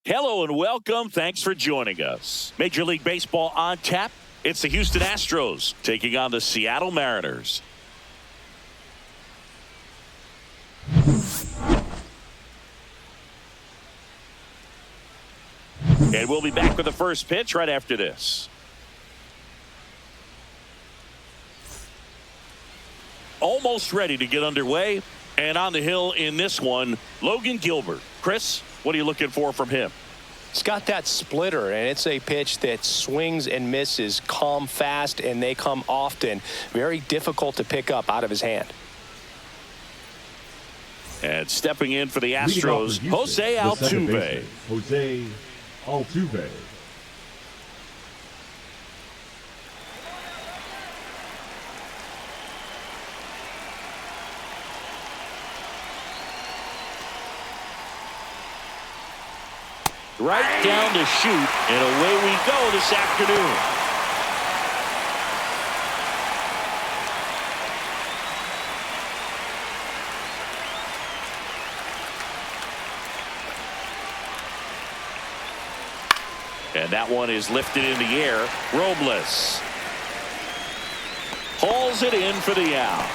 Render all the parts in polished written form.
Hello and welcome. Thanks for joining us. Major League Baseball on tap. It's the Houston Astros taking on the Seattle Mariners. And we'll be back with the first pitch right after this. Almost ready to get underway. And on the hill in this one, Logan Gilbert. Chris, what are you looking for from him? He's got that splitter, and it's a pitch that swings and misses, come fast, and they come often. Very difficult to pick up out of his hand. And stepping in for the Astros, Jose Altuve. Jose Altuve. Right down to shoot, and away we go this afternoon. And that one is lifted in the air. Robles hauls it in for the out.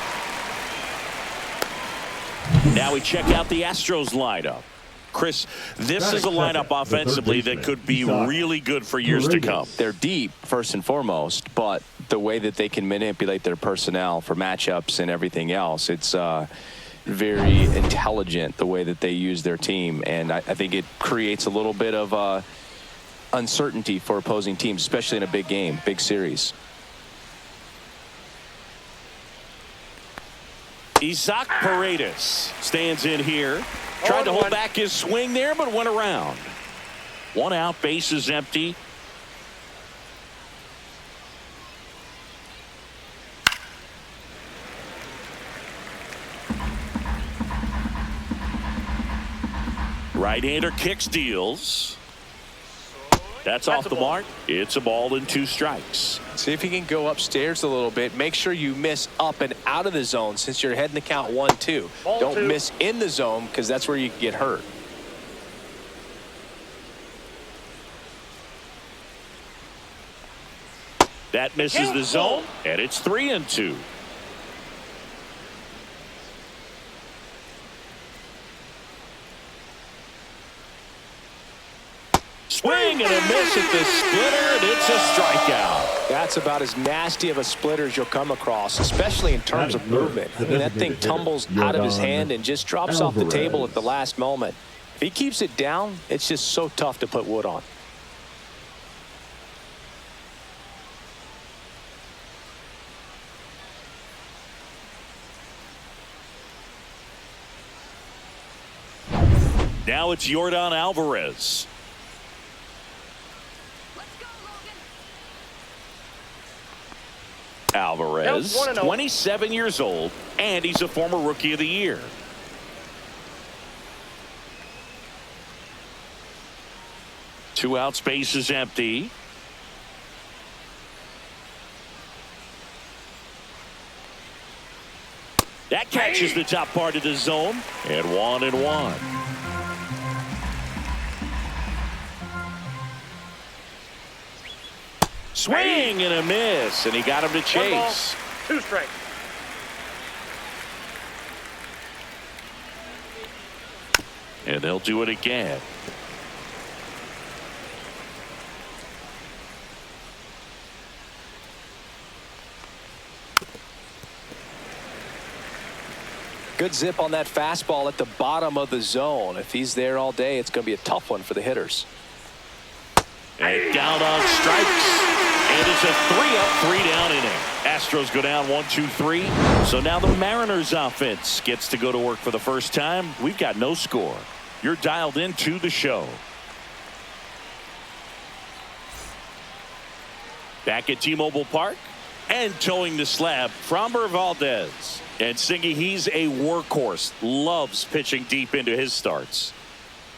Now we check out the Astros lineup. Chris, this is a lineup offensively that could be really good for years to come. They're deep, first and foremost, but the way that they can manipulate their personnel for matchups and everything else, it's very intelligent the way that they use their team. And I think it creates a little bit of uncertainty for opposing teams, especially in a big game, big series. Isaac Paredes stands in here. Tried to hold back his swing there, but went around. One out, base is empty. Right-hander kicks, deals. That's off the mark. It's a ball and 2 strikes. See if you can go upstairs a little bit. Make sure you miss up and out of the zone since you're heading to count 1-2. Don't miss in the zone because that's where you can get hurt. That misses the zone, and it's 3-2. Swing and a miss at the splitter, and it's a strikeout. That's about as nasty of a splitter as you'll come across, especially in terms of movement. I mean, that thing tumbles out of his hand and just drops off the table at the last moment. If he keeps it down, it's just so tough to put wood on. Now it's Yordan Alvarez. Alvarez, 27 years old, and he's a former Rookie of the Year. Two outs, base is empty. That catches the top part of the zone, and 1-1. Swing and a miss, and he got him to chase. 2 strikes. And they'll do it again. Good zip on that fastball at the bottom of the zone. If he's there all day, it's going to be a tough one for the hitters. And down on strikes. And it's a 3-up, 3-down inning. Astros go down 1-2-3. So now the Mariners offense gets to go to work for the first time. We've got no score. You're dialed into the show. Back at T-Mobile Park and towing the slab, Framber Valdez. And Singy, he's a workhorse. Loves pitching deep into his starts.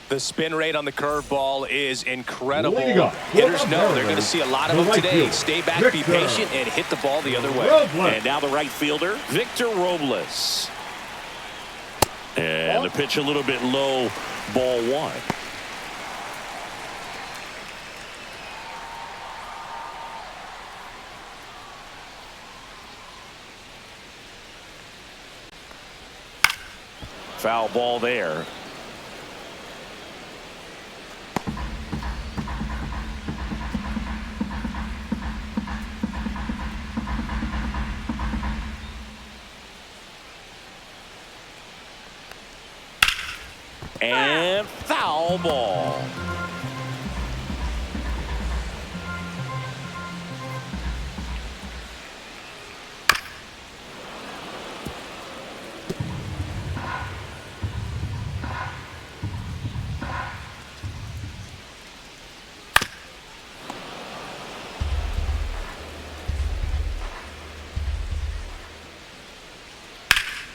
The spin rate on the curveball is incredible. Hitters know they're going to see a lot of them today. Stay back, be patient, and hit the ball the other way. And now the right fielder, Victor Robles. And the pitch a little bit low, ball 1. Foul ball there. And foul ball.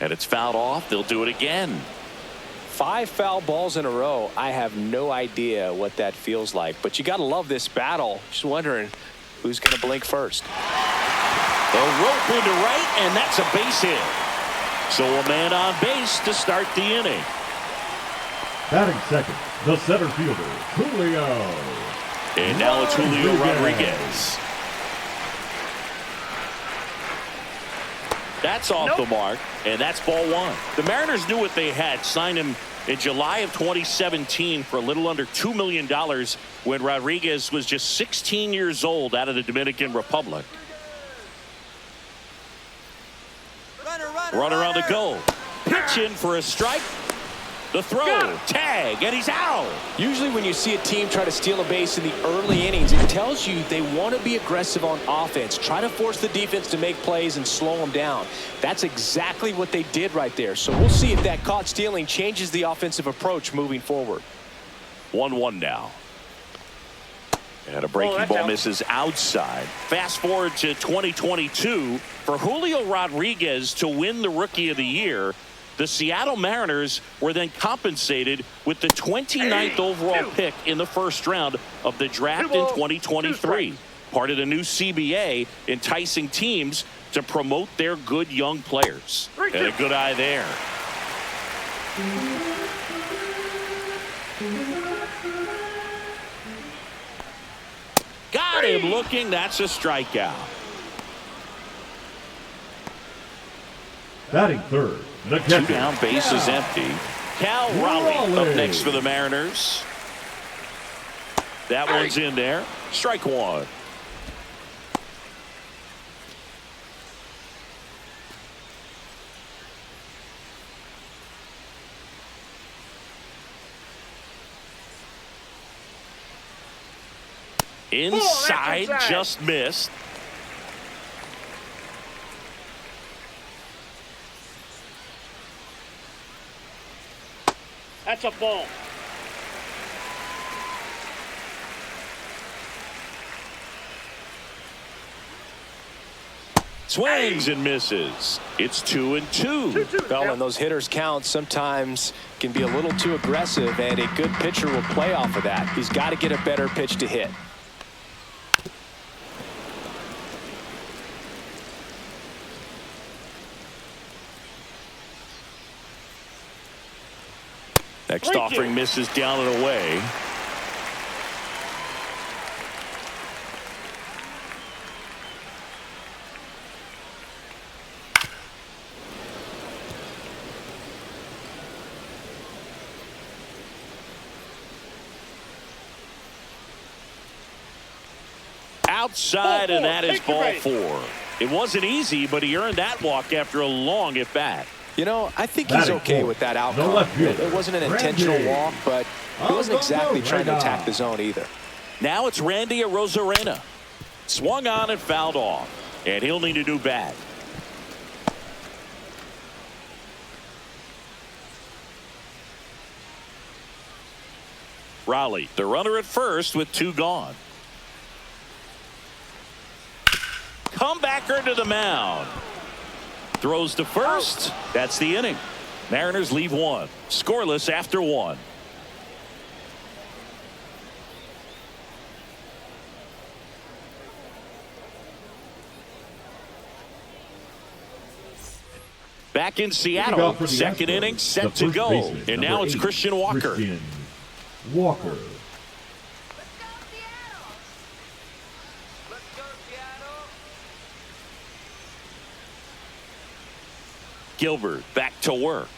And it's fouled off. They'll do it again. 5 foul balls in a row. I have no idea what that feels like, but you got to love this battle. Just wondering who's going to blink first. The rope into right, and that's a base hit. So a man on base to start the inning. Batting second, the center fielder, Julio. And now it's Julio Rodriguez. That's off the mark, and that's ball 1. The Mariners knew what they had. Signed him in July of 2017 for a little under $2 million when Rodriguez was just 16 years old out of the Dominican Republic. Runner on the go. Pitch in for a strike. The throw, tag, and he's out. Usually when you see a team try to steal a base in the early innings, it tells you they want to be aggressive on offense. Try to force the defense to make plays and slow them down. That's exactly what they did right there. So we'll see if that caught stealing changes the offensive approach moving forward. 1-1 now. And a breaking ball misses outside. Fast forward to 2022. For Julio Rodriguez to win the Rookie of the Year, the Seattle Mariners were then compensated with the 29th overall pick in the first round of the draft in 2023. Part of the new CBA, enticing teams to promote their good young players. And a good eye there. Got him looking. That's a strikeout. Batting third, the catcher. 2 down, base is empty. Cal Raleigh up next for the Mariners. That one's in there. Strike 1. Inside, just missed. That's a ball. Swings and misses. It's 2-2. Well, when those hitters count, sometimes can be a little too aggressive, and a good pitcher will play off of that. He's got to get a better pitch to hit. Next offering misses down and away. Outside, and that is ball 4. It wasn't easy, but he earned that walk after a long at bat. You know, I think he's okay with that outcome. It wasn't an intentional walk, but he wasn't exactly trying to attack the zone either. Now it's Randy Arozarena. Swung on and fouled off, and he'll need a new bat. Raleigh, the runner at first with 2 gone. Comebacker to the mound. Throws to first. That's the inning. Mariners leave 1. Scoreless after 1. Back in Seattle, second inning set to go. And now it's Christian Walker. Walker. Gilbert back to work.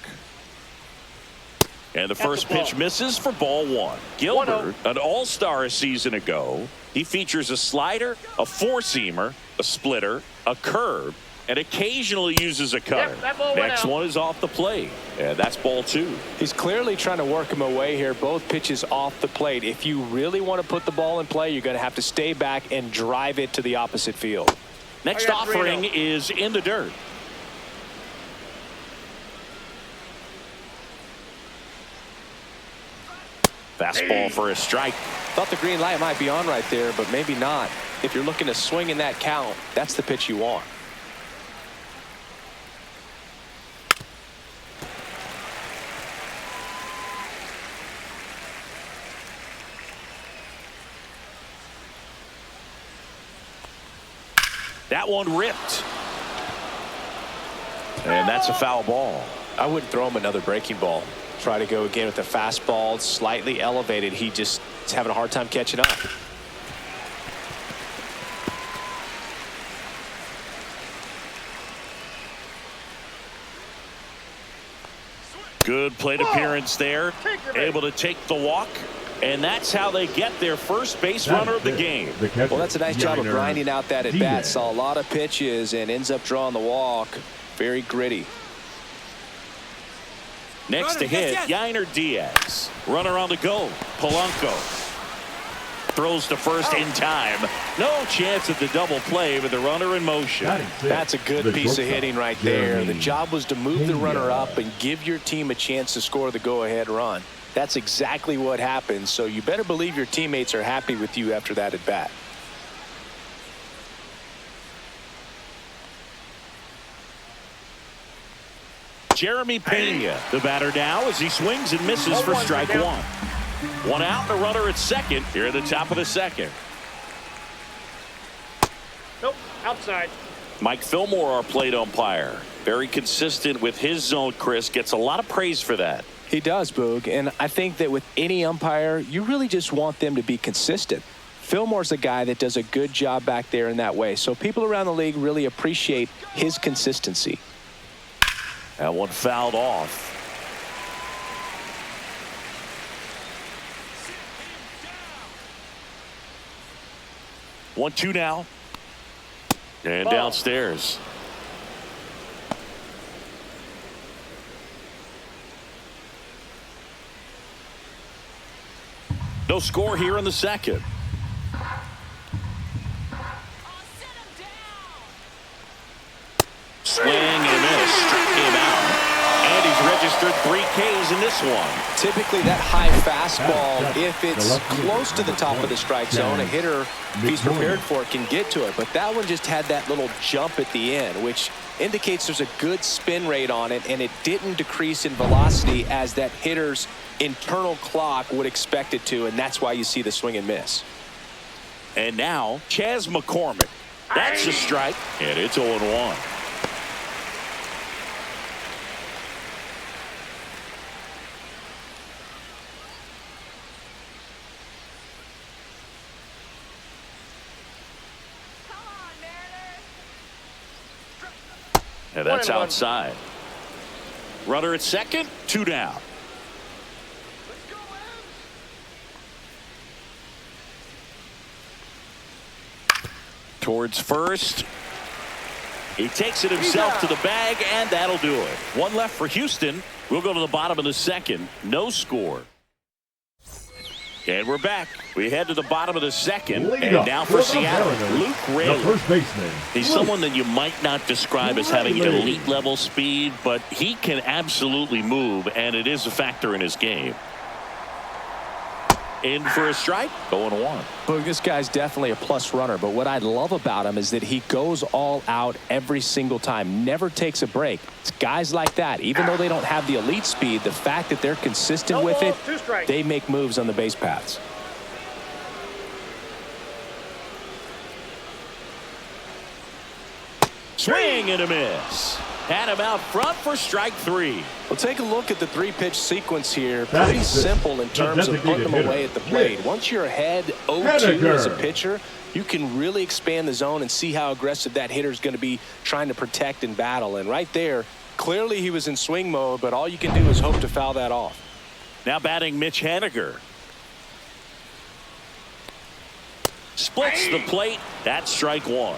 And the first pitch misses for ball one. Gilbert, an all-star a season ago. He features a slider, a four-seamer, a splitter, a curve, and occasionally uses a cutter. Next one is off the plate. And that's ball two. He's clearly trying to work him away here. Both pitches off the plate. If you really want to put the ball in play, you're going to have to stay back and drive it to the opposite field. Next offering is in the dirt. Fastball for a strike. Thought the green light might be on right there, but maybe not. If you're looking to swing in that count, that's the pitch you want. That one ripped. And that's a foul ball. I wouldn't throw him another breaking ball. Try to go again with the fastball, slightly elevated. He just is having a hard time catching up. Good plate appearance there. Able to take the walk. And that's how they get their first base runner of the game. Well, that's a nice job of grinding out that at bat. Saw a lot of pitches and ends up drawing the walk. Very gritty. Next to hit, Yainer Diaz. Runner on the go. Polanco throws to first in time. No chance at the double play with the runner in motion. That's a good piece of hitting right there. The job was to move the runner up and give your team a chance to score the go-ahead run. That's exactly what happened, so you better believe your teammates are happy with you after that at bat. Jeremy Pena, the batter now, as he swings and misses for strike one. One out, and a runner at second here at the top of the second. Nope, outside. Mike Fillmore, our plate umpire. Very consistent with his zone, Chris. Gets a lot of praise for that. He does, Boog, and I think that with any umpire, you really just want them to be consistent. Fillmore's a guy that does a good job back there in that way, so people around the league really appreciate his consistency. That one fouled off. One, two now. And downstairs. No score here in the second. Swing and a miss. Struck him out. And he's registered 3 Ks in this one. Typically that high fastball, if it's close to the top of the strike zone, a hitter, if he's prepared for it, can get to it. But that one just had that little jump at the end, which indicates there's a good spin rate on it, and it didn't decrease in velocity as that hitter's internal clock would expect it to, and that's why you see the swing and miss. And now, Chas McCormick. That's a strike, and it's 0-1. And that's outside. Runner at second, 2 down. Towards first. He takes it himself to the bag, and that'll do it. One left for Houston. We'll go to the bottom of the second. No score. And we're back. We head to the bottom of the second. And now for Seattle, Luke Raley. First baseman. He's someone that you might not describe as having elite level speed, but he can absolutely move, and it is a factor in his game. In for a strike, 0-1. Well, this guy's definitely a plus runner, but what I love about him is that he goes all out every single time, never takes a break. It's guys like that, even though they don't have the elite speed, the fact that they're consistent with it, they make moves on the base paths. Swing and a miss. Had him out front for strike 3. Well, take a look at the 3-pitch sequence here. Pretty simple in terms of putting them away at the plate. Once you're ahead 0-2 as a pitcher, you can really expand the zone and see how aggressive that hitter is going to be trying to protect and battle. And right there, clearly he was in swing mode, but all you can do is hope to foul that off. Now batting Mitch Haniger. Splits the plate. That's strike one.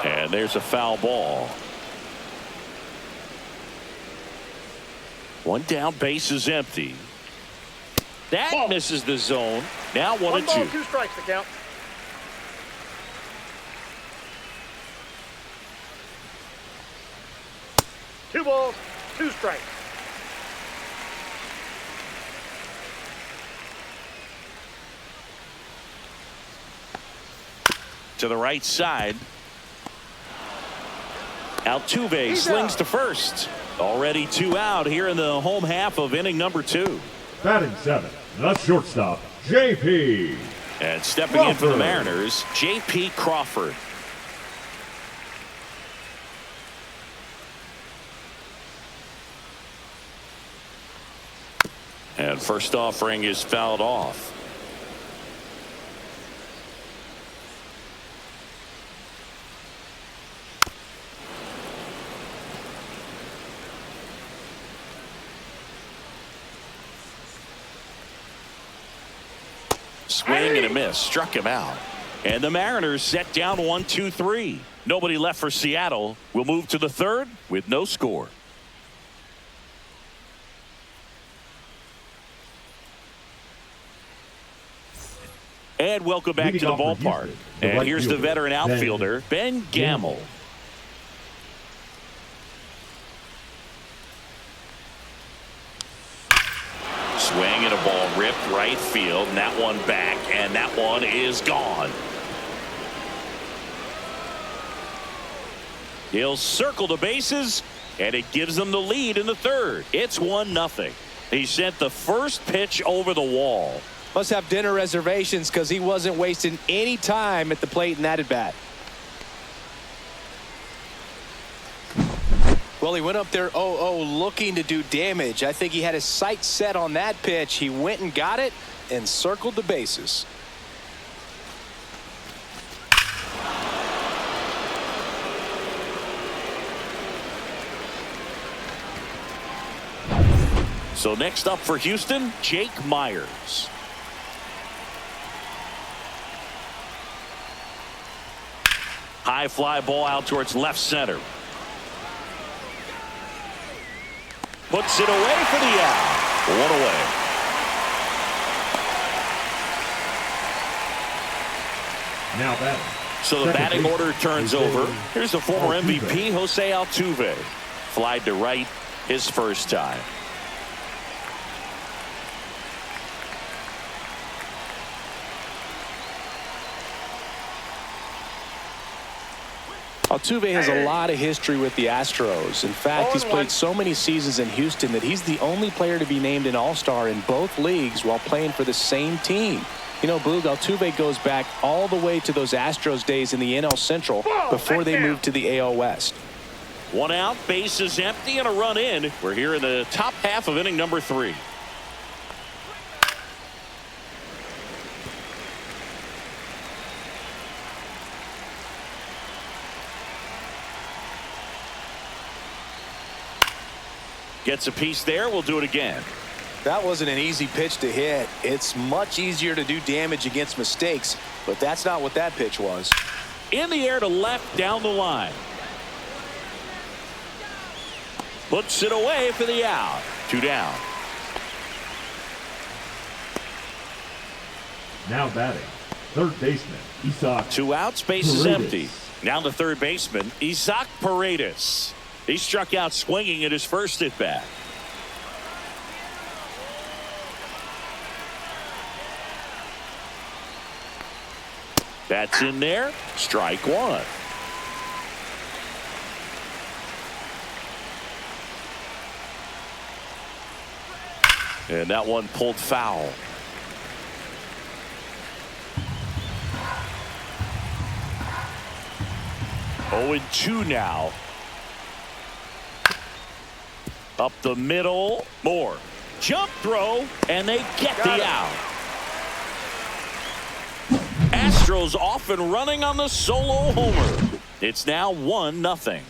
And there's a foul ball. One down, base is empty. That Ball. misses the zone. Now 1 and 2. 1 ball, 2 strikes to count. Two balls, 2 strikes. To the right side. Altuve He's slings out. to first. Already 2 out here in the home half of inning number 2. Batting 7, the shortstop, J.P. And stepping in for the Crawford. Mariners, J.P. Crawford. And first offering is fouled off. Swing and a miss. Struck him out. And the Mariners set down 1-2-3. Nobody left for Seattle. We'll move to the third with no score. And welcome back to the Leading off for ballpark. Houston, the And right here's the fielder, veteran outfielder, Ben Gamel. Swing and a ball ripped right field, and that one back, and that one is gone. He'll circle the bases, and it gives them the lead in the third. It's 1-0. He sent the first pitch over the wall. Must have dinner reservations because he wasn't wasting any time at the plate in that at bat. Well, he went up there 0-0 looking to do damage. I think he had his sights set on that pitch. He went and got it and circled the bases. So next up for Houston, Jake Myers. High fly ball out towards left center. Puts it away for the out. 1 away. Now batting. So the Second batting base, order turns Jose over. Here's the former Altuve. MVP, Jose Altuve. Flied to right his first time. Altuve has a lot of history with the Astros. In fact, he's played so many seasons in Houston that he's the only player to be named an All-Star in both leagues while playing for the same team. You know, Boog, Altuve goes back all the way to those Astros days in the NL Central before they moved to the AL West. 1 out, base is empty, and a run in. We're here in the top half of inning number 3. Gets a piece there. We'll do it again. That wasn't an easy pitch to hit. It's much easier to do damage against mistakes, but that's not what that pitch was. In the air to left down the line. Puts it away for the out. 2 down. Now batting. Third baseman, Isaac. 2 outs, base is Paredes. empty. Now the third baseman, Isaac Paredes. He struck out swinging at his first at bat. That's in there. Strike 1. And that one pulled foul. Oh, 0-2 now. Up the middle. Moore. Jump throw, and they get the out. Astros off and running on the solo homer. It's now 1-0.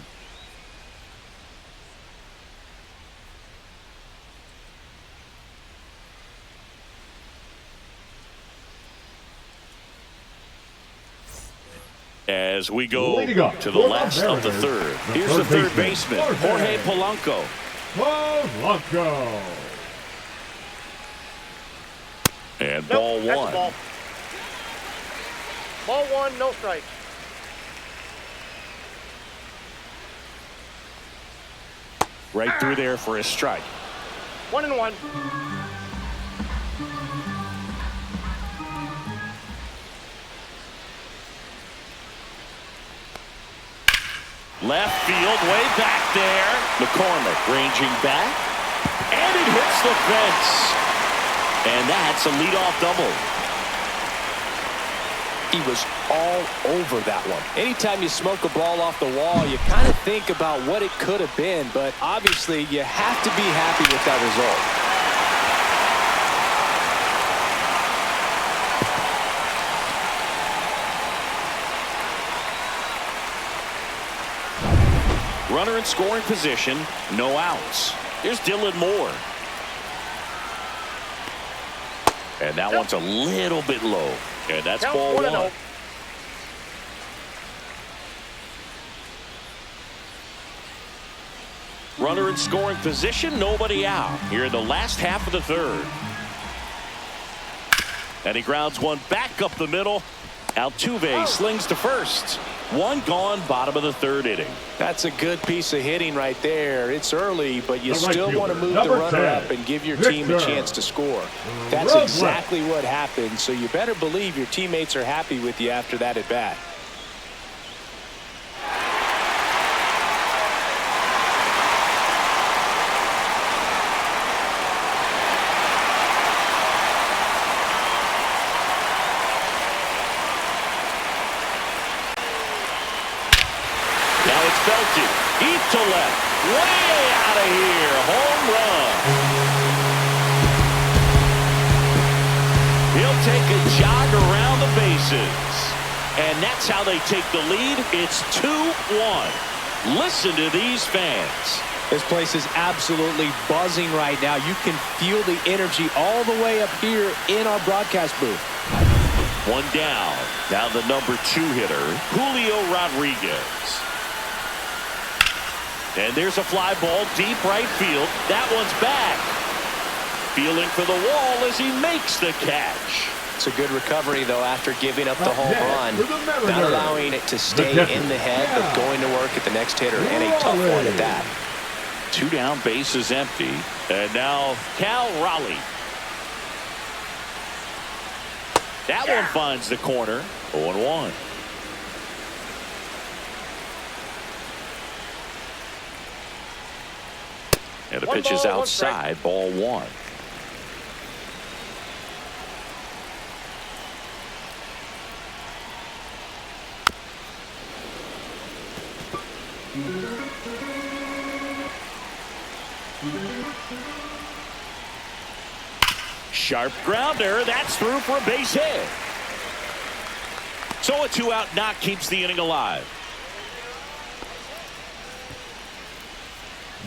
As we go to the last of the third. Here's the third baseman, Jorge Polanco. And ball one. Ball one, no strike. Right through there for a strike. 1-1. Left field, way back there. McCormick ranging back. And it hits the fence. And that's a leadoff double. He was all over that one. Anytime you smoke a ball off the wall, you kind of think about what it could have been, but obviously you have to be happy with that result. Runner in scoring position, no outs. Here's Dylan Moore. And that one's a little bit low. And that's ball one. Runner in scoring position, nobody out. Here in the last half of the third. And he grounds one back up the middle. Altuve slings to first. One gone, bottom of the third inning. That's a good piece of hitting right there. It's early, but you still want to move the runner up and give your team a chance to score. That's exactly what happened, so you better believe your teammates are happy with you after that at bat. Belted deep to left, way out of here, home run. He'll take a jog around the bases, and that's how they take the lead. It's 2-1. Listen to these fans. This place is absolutely buzzing right now. You can feel the energy all the way up here in our broadcast booth. One down. Now the number 2 hitter, Julio Rodriguez. And there's a fly ball deep right field. That one's back. Feeling for the wall as he makes the catch. It's a good recovery, though, after giving up the home run. Not allowing it to stay in the head, but going to work at the next hitter, and a tough one at that. 2 down, bases empty. And now Cal Raleigh. That one finds the corner. 0-1. And the pitch is outside, ball one. Sharp grounder, that's through for a base hit. So a 2-out knock keeps the inning alive.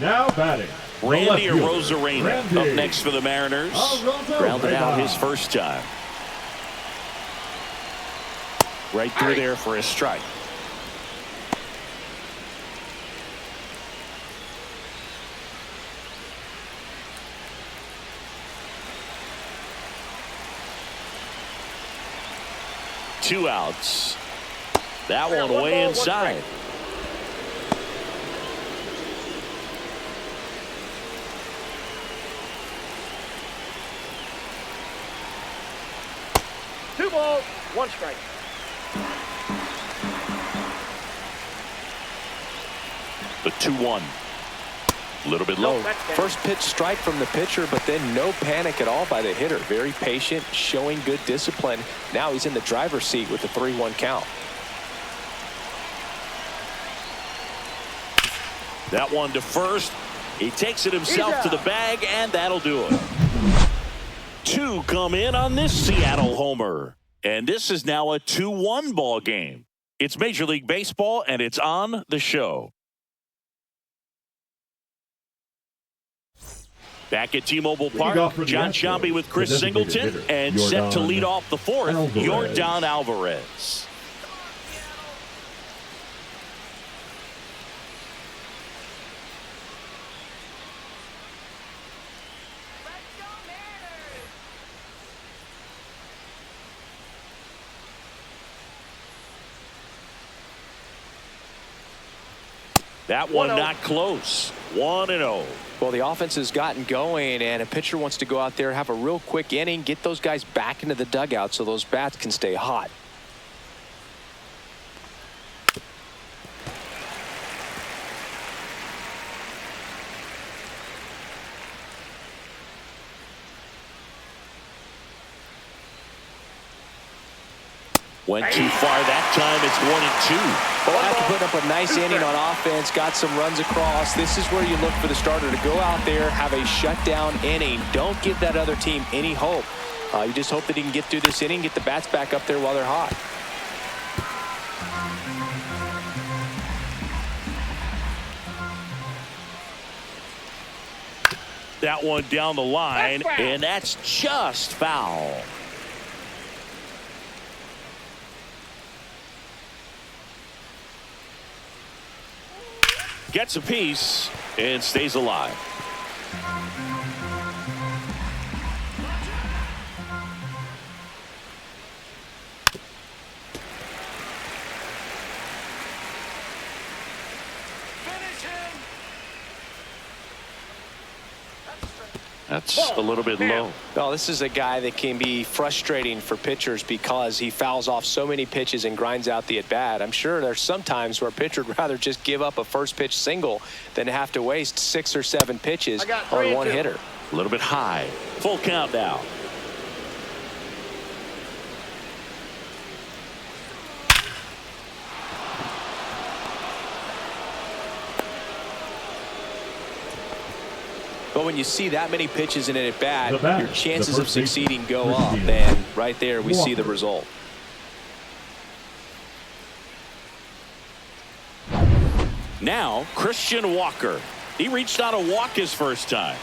Now batting, Randy Arozarena up next for the Mariners. Grounded out his first time. Right through there for a strike. Two outs. That one way inside. Two balls, one strike. The 2-1. A little bit low. First pitch strike from the pitcher, but then no panic at all by the hitter. Very patient, showing good discipline. Now he's in the driver's seat with the 3-1 count. That one to first. He takes it himself to the bag, and that'll do it. 2 come in on this Seattle homer. And this is now a 2-1 ball game. It's Major League Baseball, and it's on the show. Back at T-Mobile Park, John Sciambi with Chris Singleton, and set to lead off the fourth, Yordan Alvarez. That one not close. 1-0. Well, the offense has gotten going, and a pitcher wants to go out there, have a real quick inning, get those guys back into the dugout so those bats can stay hot. Went too far that time. It's 1-2. Well, after putting up a nice inning on offense, got some runs across, this is where you look for the starter to go out there, have a shutdown inning. Don't give that other team any hope. You just hope that he can get through this inning, get the bats back up there while they're hot. That one down the line, and that's just foul. Gets a piece and stays alive. That's a little bit low. Well, this is a guy that can be frustrating for pitchers because he fouls off so many pitches and grinds out the at-bat. I'm sure there's some times where a pitcher would rather just give up a first pitch single than to have to waste 6 or 7 pitches on one hitter. A little bit high. Full count now. But when you see that many pitches in an at-bat, your chances of succeeding go up. Christian And right there, we see the Walker. result. Now, Christian Walker. He reached out a walk his first time.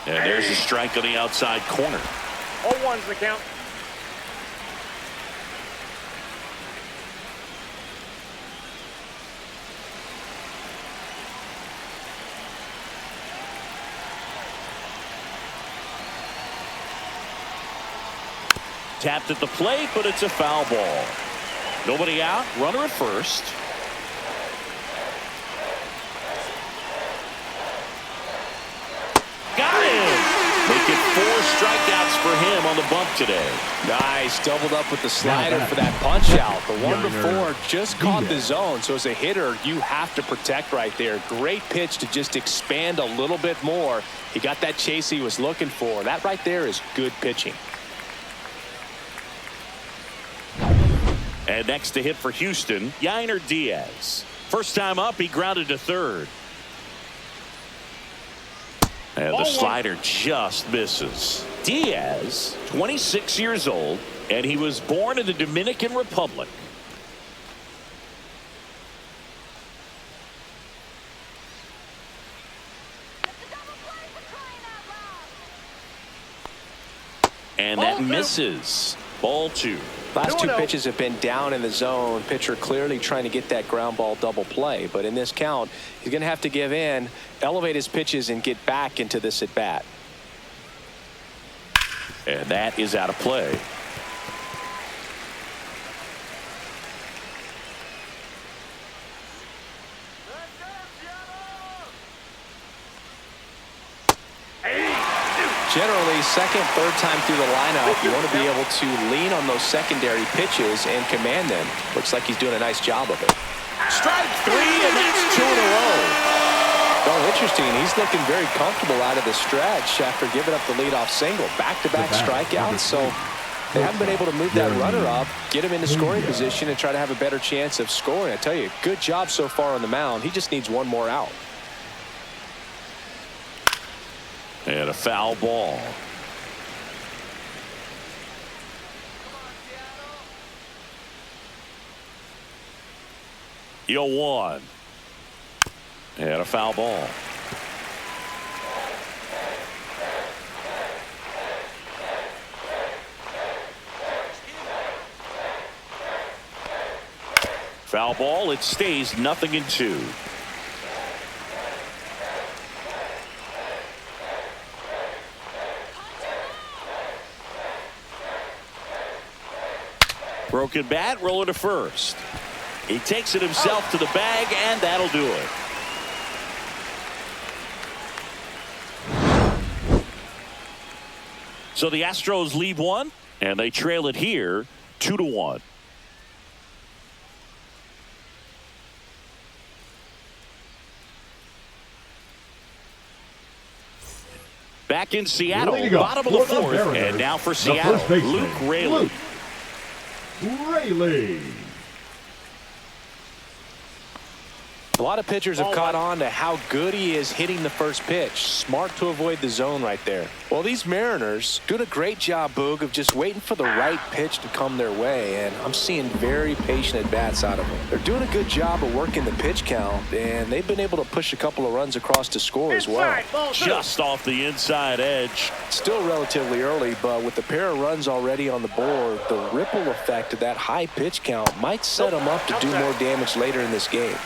And there's a strike on the outside corner. 0-1's the count. Tapped at the plate, but it's a foul ball. Nobody out. Runner at first. Got him. Making 4 strikeouts for him on the bump today. Nice. Doubled up with the slider for that punch out. The one before just caught the zone. So as a hitter, you have to protect right there. Great pitch to just expand a little bit more. He got that chase he was looking for. That right there is good pitching. And next to hit for Houston, Yainer Diaz. First time up, he grounded to third. And the slider just misses. Diaz, 26 years old, and he was born in the Dominican Republic. And that misses. Ball 2. Last 2 pitches have been down in the zone. Pitcher clearly trying to get that ground ball double play. But in this count, he's going to have to give in, elevate his pitches, and get back into this at bat. And that is out of play. Generally, second, third time through the lineup, you want to be able to lean on those secondary pitches and command them. Looks like he's doing a nice job of it. Strike 3, and that's 2 in a row. Oh, interesting. He's looking very comfortable out of the stretch after giving up the leadoff single. Back-to-back strikeouts, so they haven't been able to move that runner up, get him into scoring position, and try to have a better chance of scoring. I tell you, good job so far on the mound. He just needs one more out. And a foul ball. 0-1. And a foul ball. Foul ball. It stays 0-2. Broken bat, roller to first. He takes it himself to the bag, and that'll do it. So the Astros lead one, and they trail it here 2-1. Back in Seattle, bottom of the fourth, and now for Seattle, Luke Raley. A lot of pitchers have caught on to how good he is hitting the first pitch. Smart to avoid the zone right there. Well, these Mariners doing a great job, Boog, of just waiting for the right pitch to come their way, and I'm seeing very patient at-bats out of them. They're doing a good job of working the pitch count, and they've been able to push a couple of runs across to score as well. Just off the inside edge. Still relatively early, but with the pair of runs already on the board, the ripple effect of that high pitch count might set them up to do more damage later in this game.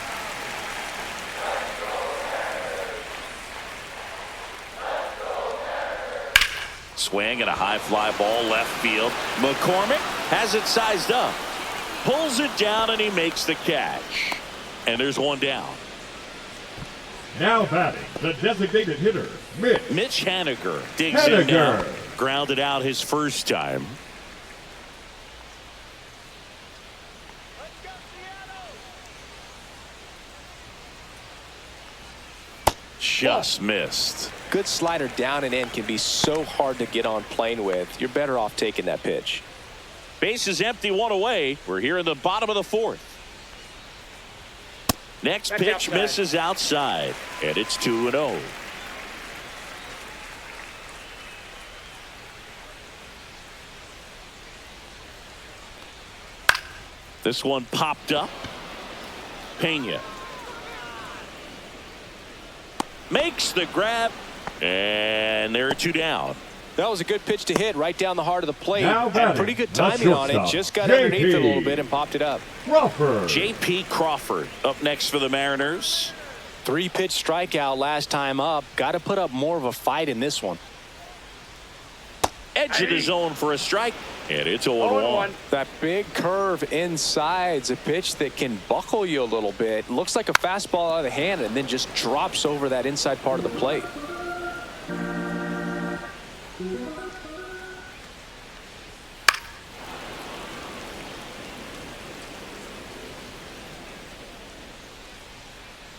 Swing and a high fly ball left field. McCormick has it sized up. Pulls it down and he makes the catch. And there's one down. Now batting, the designated hitter, Mitch Haniger digs in now. Grounded out his first time. Just missed. Good slider down and in can be so hard to get on plane with. You're better off taking that pitch. Base is empty, one away. We're here in the bottom of the fourth. Next pitch misses outside, and it's 2-0. This one popped up. Pena makes the grab, and there are two down. That was a good pitch to hit right down the heart of the plate. Had pretty good timing on it. Just got underneath it a little bit and popped it up. J.P. Crawford up next for the Mariners. 3-pitch strikeout last time up. Got to put up more of a fight in this one. Edge of the zone for a strike, and it's 0-1. That big curve inside's a pitch that can buckle you a little bit. Looks like a fastball out of the hand and then just drops over that inside part of the plate.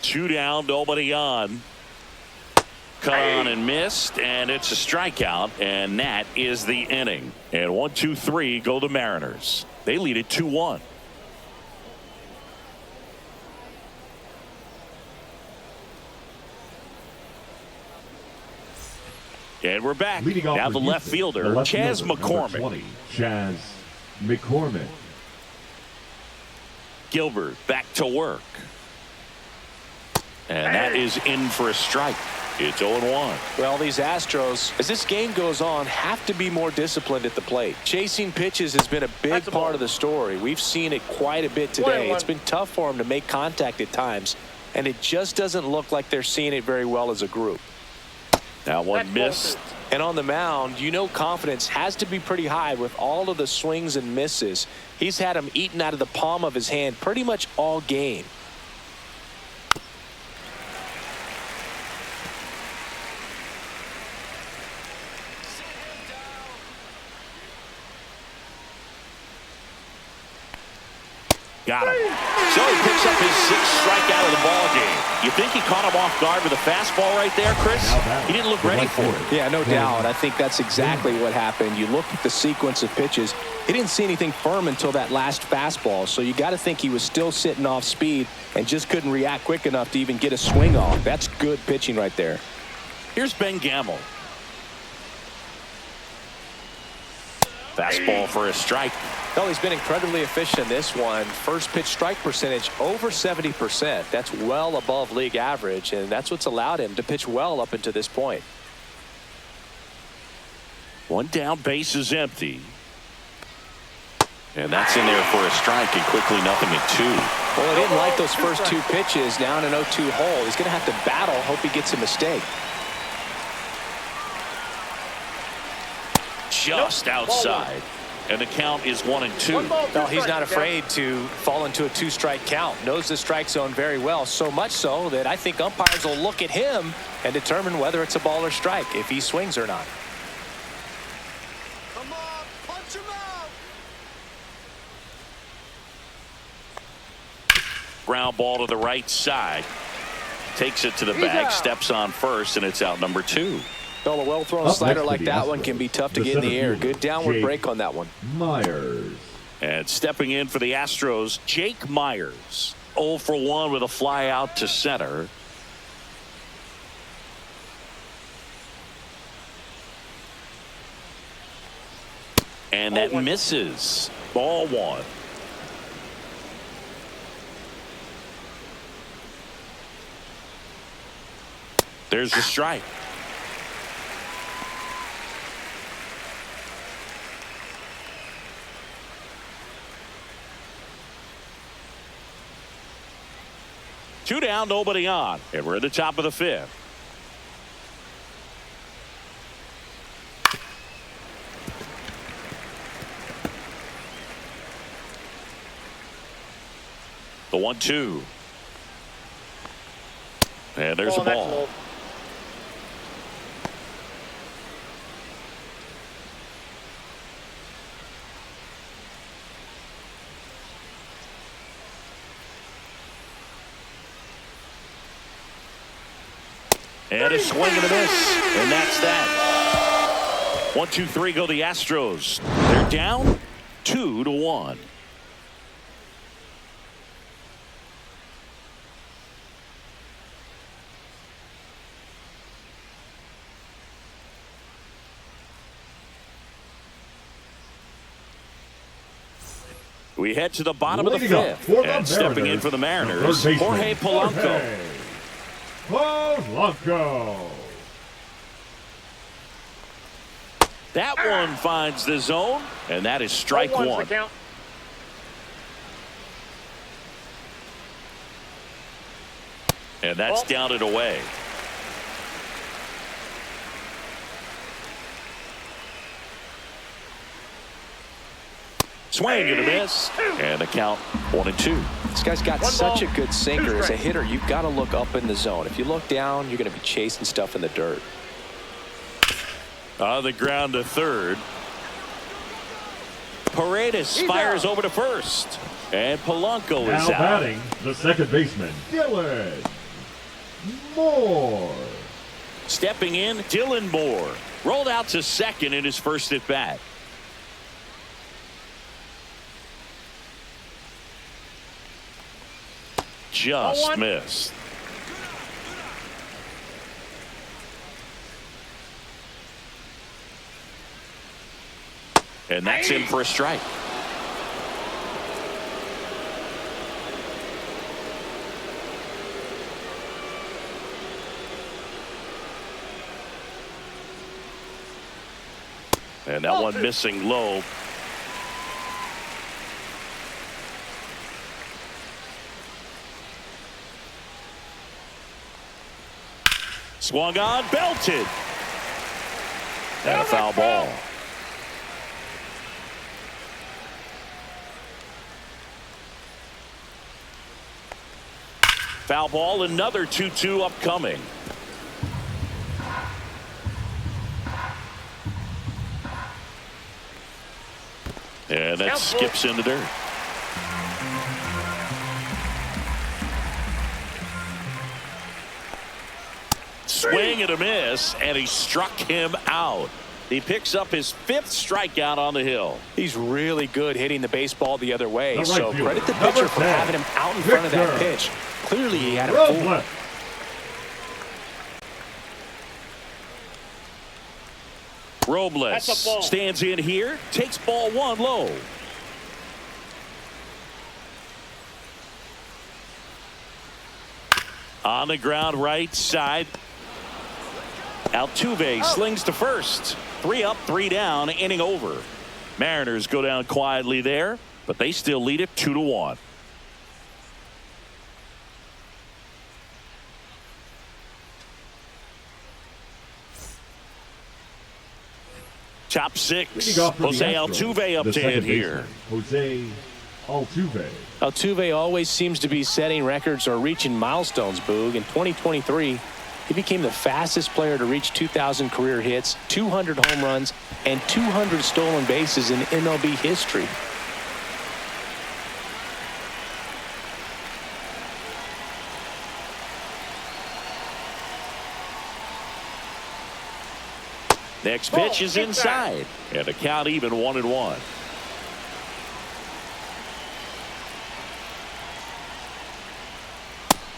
Two down, nobody on. Cut on and missed, and it's a strikeout, and that is the inning. And 1, 2, 3 go the Mariners. They lead it 2-1. And we're back. Now the left fielder, Chas McCormick. 20, Chas McCormick. Gilbert back to work. And that is in for a strike. It's 0-1. Well, these Astros, as this game goes on, have to be more disciplined at the plate. Chasing pitches has been a big part of the story. We've seen it quite a bit today. It's been tough for them to make contact at times, and it just doesn't look like they're seeing it very well as a group. Now one missed. And on the mound, you know confidence has to be pretty high with all of the swings and misses. He's had them eaten out of the palm of his hand pretty much all game. Got him. So he picks up his 6th strikeout of the ball game. You think he caught him off guard with a fastball right there, Chris? He didn't look ready for it. Yeah, no doubt. I think that's exactly what happened. You look at the sequence of pitches. He didn't see anything firm until that last fastball. So you got to think he was still sitting off speed and just couldn't react quick enough to even get a swing off. That's good pitching right there. Here's Ben Gamel. Fastball for a strike. No, he's been incredibly efficient in this one. First pitch strike percentage over 70%. That's well above league average, and that's what's allowed him to pitch well up until this point. One down, base is empty. And that's in there for a strike, and quickly 0-2. Well, he didn't like those first two pitches down an 0-2 hole. He's going to have to battle, hope he gets a mistake. Just outside. And the count is 1-2. No, he's not afraid to fall into a two-strike count. Knows the strike zone very well, so much so that I think umpires will look at him and determine whether it's a ball or strike, if he swings or not. Come on, punch him out. Ground ball to the right side. Takes it to the bag, steps on first, and it's out number 2. Well, a well-thrown slider like that one can be tough to get in the air. Good downward break on that one. Myers. And stepping in for the Astros, Jake Myers. 0 for 1 with a fly out to center. And that misses. Ball 1. There's the strike. Two down, nobody on, and we're at the top of the 5th. The 1-2. And there's a ball. And a swing and a miss. And that's that. 1-2-3 go the Astros. They're down 2-1. We head to the bottom of the 5th. And stepping in for the Mariners, Jorge Polanco. Polanco. That one finds the zone, and that is strike 1. And that's down and away. Swing and a miss, and the count 1-2. This guy's got such a good sinker. As a hitter, you've got to look up in the zone. If you look down, you're going to be chasing stuff in the dirt. On the ground to third. Paredes fires over to first, and Polanco is Now out. batting, the second baseman, Dylan Moore. Stepping in, Dylan Moore rolled out to second in his first at bat. Just missed. And that's in for a strike. And that one missing low. Swung on, belted. And a foul ball. Foul ball, another 2-2 upcoming. And that skips in the dirt. Swing and a miss, and he struck him out. He picks up his 5th strikeout on the hill. He's really good hitting the baseball the other way. Right So fielder, credit the pitcher for 10, having him out in front of that pitch. Clearly he had him fooled. Robles stands in here, takes ball 1 low. On the ground right side. Altuve slings to first. 3 up, 3 down, inning over. Mariners go down quietly there, but they still lead it 2-1. Top 6. Jose Altuve up to hit here. Jose Altuve. Altuve always seems to be setting records or reaching milestones, Boog. In 2023, he became the fastest player to reach 2,000 career hits, 200 home runs, and 200 stolen bases in MLB history. Next pitch is inside, and the count even 1-1.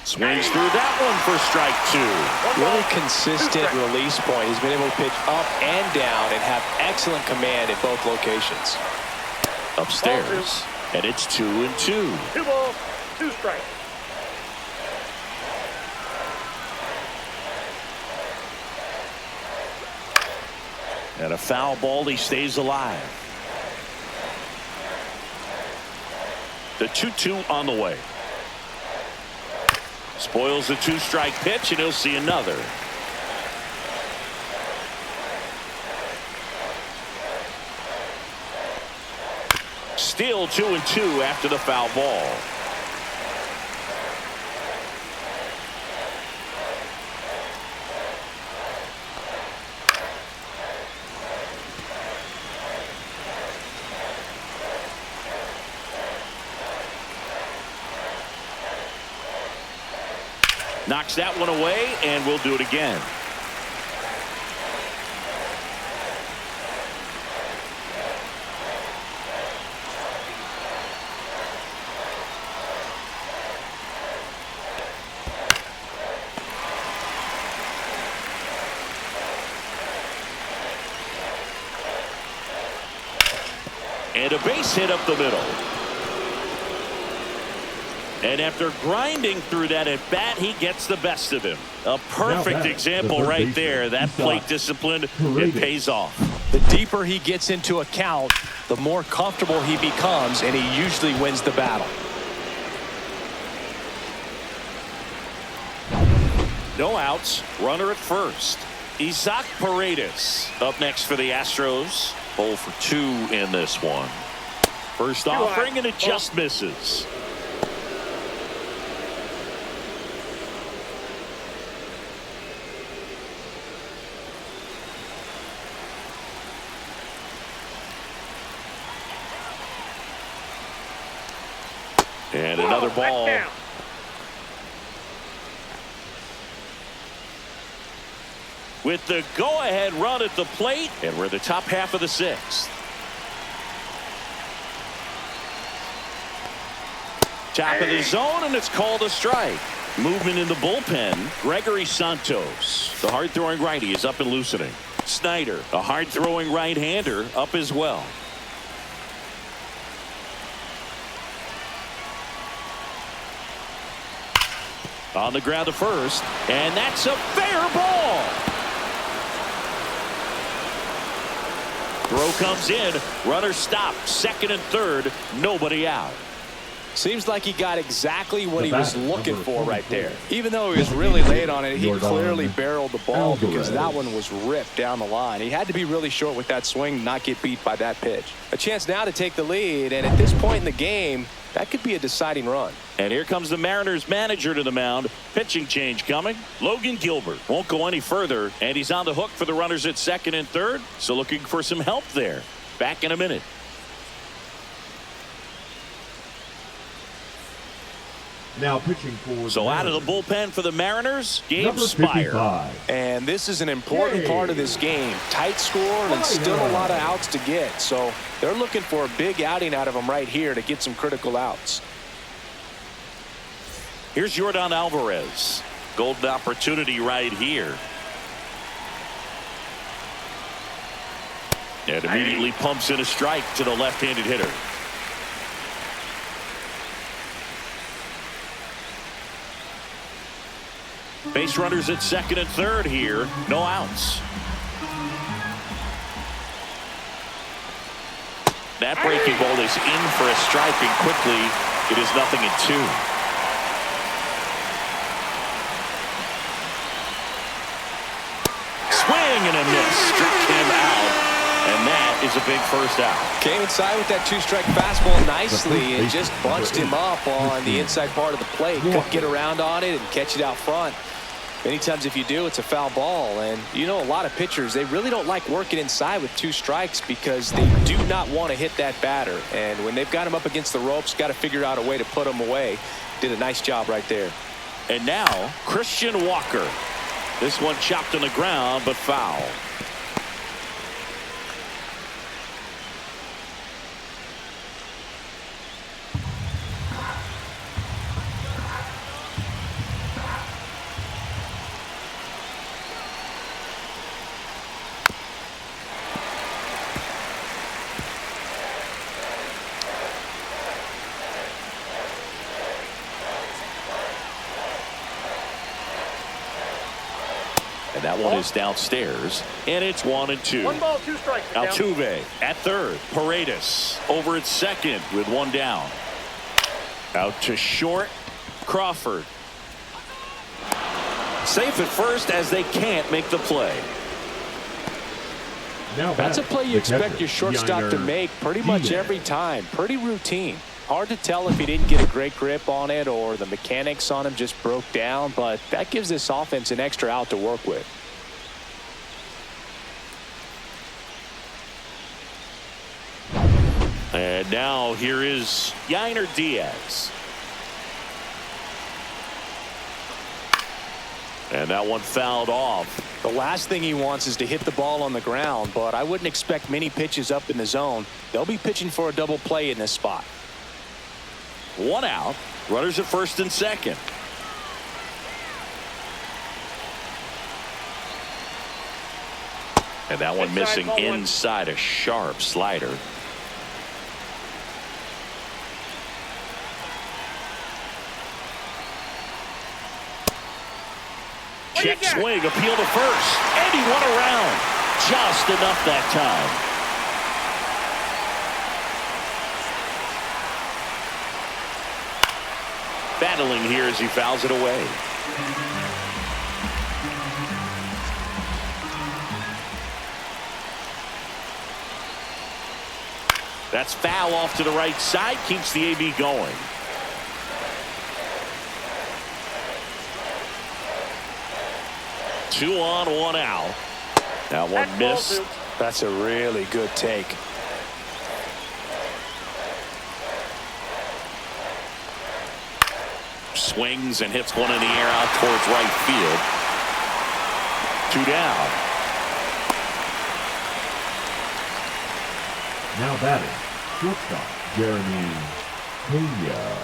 Swings through that one for strike 2. Really consistent release point. He's been able to pitch up and down and have excellent command at both locations. Upstairs, and it's 2-2. 2 balls, 2 strikes. And a foul ball, he stays alive. The 2-2 on the way. Spoils the 2-strike pitch, and he'll see another. Still 2-2 after the foul ball. Knocks that one away, and we'll do it again. And a base hit up the middle. And after grinding through that at bat, he gets the best of him. A perfect example right there. That plate discipline, it pays off. The deeper he gets into a count, the more comfortable he becomes, and he usually wins the battle. No outs, runner at first. Isaac Paredes up next for the Astros. 0 for 2 in this one. First offering, and it just misses. And another ball. With the go-ahead run at the plate, and we're in the top half of the 6th. Top of the zone, and it's called a strike. Movement in the bullpen. Gregory Santos, the hard-throwing righty, is up and loosening. Snyder, a hard-throwing right-hander, up as well. On the ground to first, and that's a fair ball. Throw comes in, runner stopped, 2nd and 3rd, nobody out. Seems like he got exactly what he was looking for right there. Even though he was really late on it, he clearly barreled the ball because that one was ripped down the line. He had to be really short with that swing, not get beat by that pitch. A chance now to take the lead, and at this point in the game, that could be a deciding run. And here comes the Mariners manager to the mound. Pitching change coming. Logan Gilbert won't go any further, and he's on the hook for the runners at 2nd and 3rd. So looking for some help there. Back in a minute. Now pitching for. So out of the bullpen for the Mariners, Gabe Spire. And this is an important part of this game. Tight score and still a lot of outs to get. So they're looking for a big outing out of him right here to get some critical outs. Here's Yordan Alvarez. Golden opportunity right here. And immediately pumps in a strike to the left-handed hitter. Base runners at second and third here. No outs. That breaking ball is in for a strike, and quickly it is 0-2. Swing and a miss. Struck him out, and that is a big first out. Came inside with that two-strike fastball nicely and just bunched him up on the inside part of the plate. Couldn't get around on it and catch it out front. Many times if you do, it's a foul ball. And you know, a lot of pitchers, they really don't like working inside with 2 strikes because they do not want to hit that batter. And when they've got him up against the ropes, got to figure out a way to put him away. Did a nice job right there. And now Christian Walker. This one chopped on the ground, but foul. And that one is downstairs, and it's 1-2. 1 ball, 2 strikes. Altuve at third. Paredes over at second with 1 down. Out to short. Crawford. Safe at first as they can't make the play. Now That's a play you the expect catcher, your shortstop to make pretty much Diaz. every time. Pretty routine. Hard to tell if he didn't get a great grip on it or the mechanics on him just broke down, but that gives this offense an extra out to work with. And now here is Yainer Diaz. And that one fouled off. The last thing he wants is to hit the ball on the ground, but I wouldn't expect many pitches up in the zone. They'll be pitching for a double play in this spot. 1 out. Runners at first and second. And that one missing inside, a sharp slider. Check swing, appeal to first, and he went around. Just enough that time. Battling here as he fouls it away. That's foul off to the right side, keeps the AB going. Two on, 1 out. That one missed. That's a really good take. Swings and hits one in the air out towards right field. 2 down. Now batting, shortstop Jeremy Pena.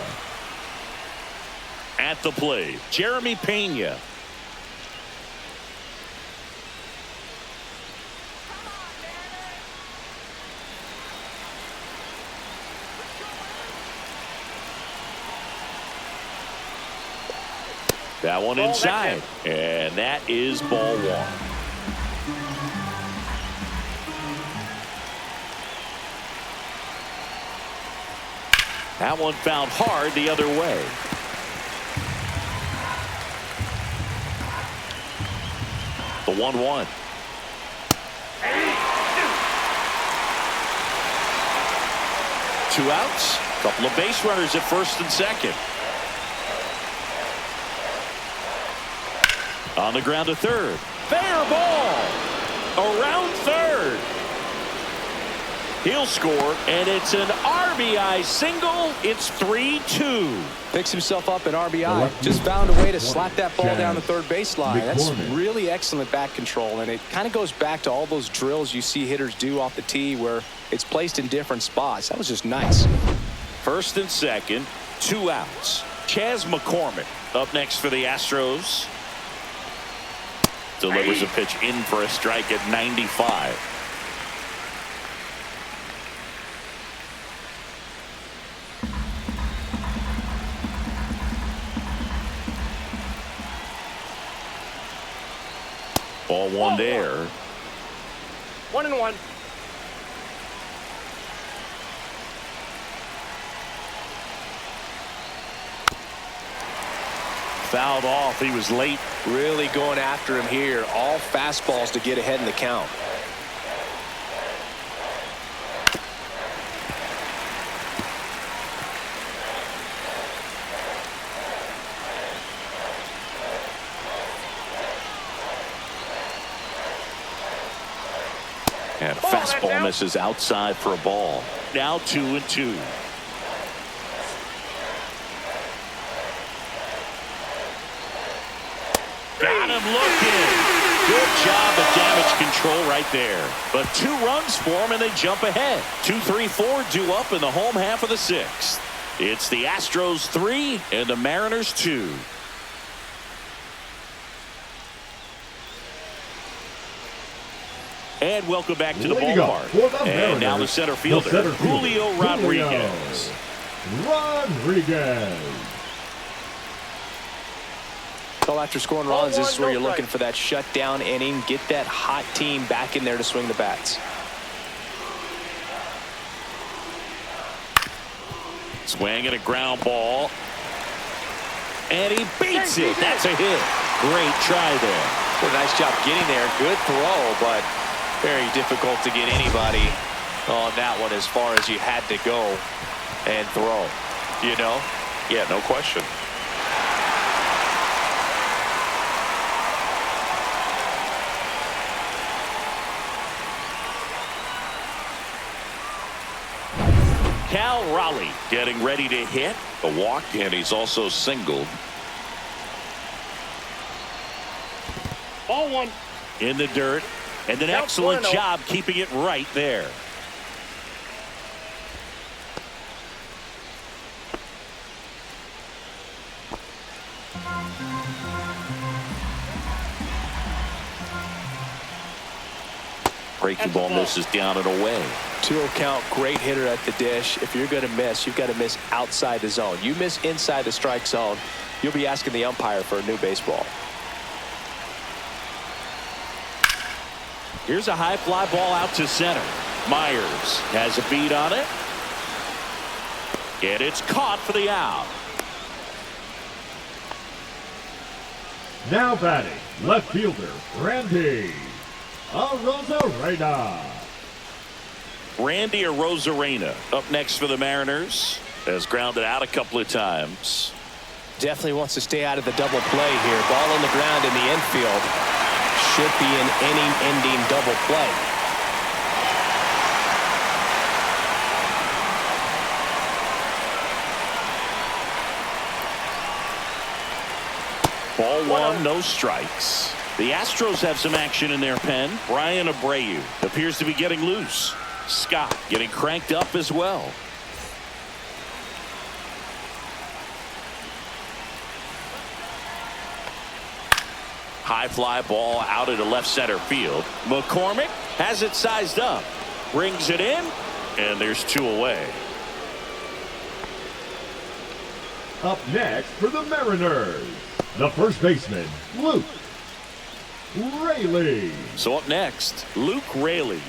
At the plate, Jeremy Pena. That one inside, and that is ball 1. That one fouled hard the other way. The 1-1. Two outs, couple of base runners at first and second. On the ground to third. Fair ball. Around third. He'll score, and it's an RBI single. It's 3-2. Picks himself up an RBI. Just found a way to slap that ball down the third baseline. That's really excellent bat control, and it kind of goes back to all those drills you see hitters do off the tee where it's placed in different spots. That was just nice. First and second, 2 outs. Chas McCormick up next for the Astros. Delivers a pitch in for a strike at 95. Ball one there. 1-1. Fouled off. He was late. Really going after him here. All fastballs to get ahead in the count. And fastball misses outside for a ball. Now 2-2. Got him looking. Good job of damage control right there. But 2 runs for him and they jump ahead. 2-3-4 due up in the home half of the 6th. It's the Astros 3 and the Mariners 2. And welcome back to the ballpark. And now the center fielder, Julio Rodriguez. Well, after scoring runs, this is where you're looking for that shutdown inning. Get that hot team back in there to swing the bats. Swing and a ground ball. And he beats it. That's a hit. Great try there. Did a nice job getting there. Good throw, but very difficult to get anybody on that one as far as you had to go and throw. You know? Yeah, no question. Cal Raleigh getting ready to hit a walk, and he's also singled. Ball 1. In the dirt, and an excellent job keeping it right there. Breaking ball misses down and away. 2-0 count, great hitter at the dish. If you're going to miss, you've got to miss outside the zone. You miss inside the strike zone, you'll be asking the umpire for a new baseball. Here's a high fly ball out to center. Myers has a beat on it. And it's caught for the out. Now batting, left fielder, Randy Arozarena. Randy Arozarena up next for the Mariners. Has grounded out a couple of times. Definitely wants to stay out of the double play here. Ball on the ground in the infield. Should be an inning-ending double play. Ball 1, no strikes. The Astros have some action in their pen. Brian Abreu appears to be getting loose. Scott getting cranked up as well. High fly ball out into left center field. McCormick has it sized up. Brings it in. And there's 2 away. Up next for the Mariners, the first baseman, Luke Raley. So up next, Luke Raley.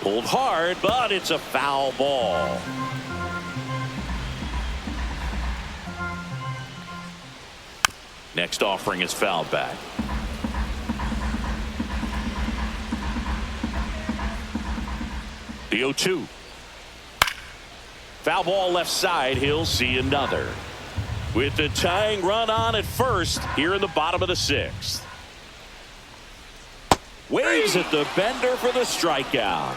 Pulled hard, but it's a foul ball. Next offering is fouled back. The 0-2. Foul ball left side. He'll see another. With the tying run on at first here in the bottom of the 6th. Waves at the bender for the strikeout.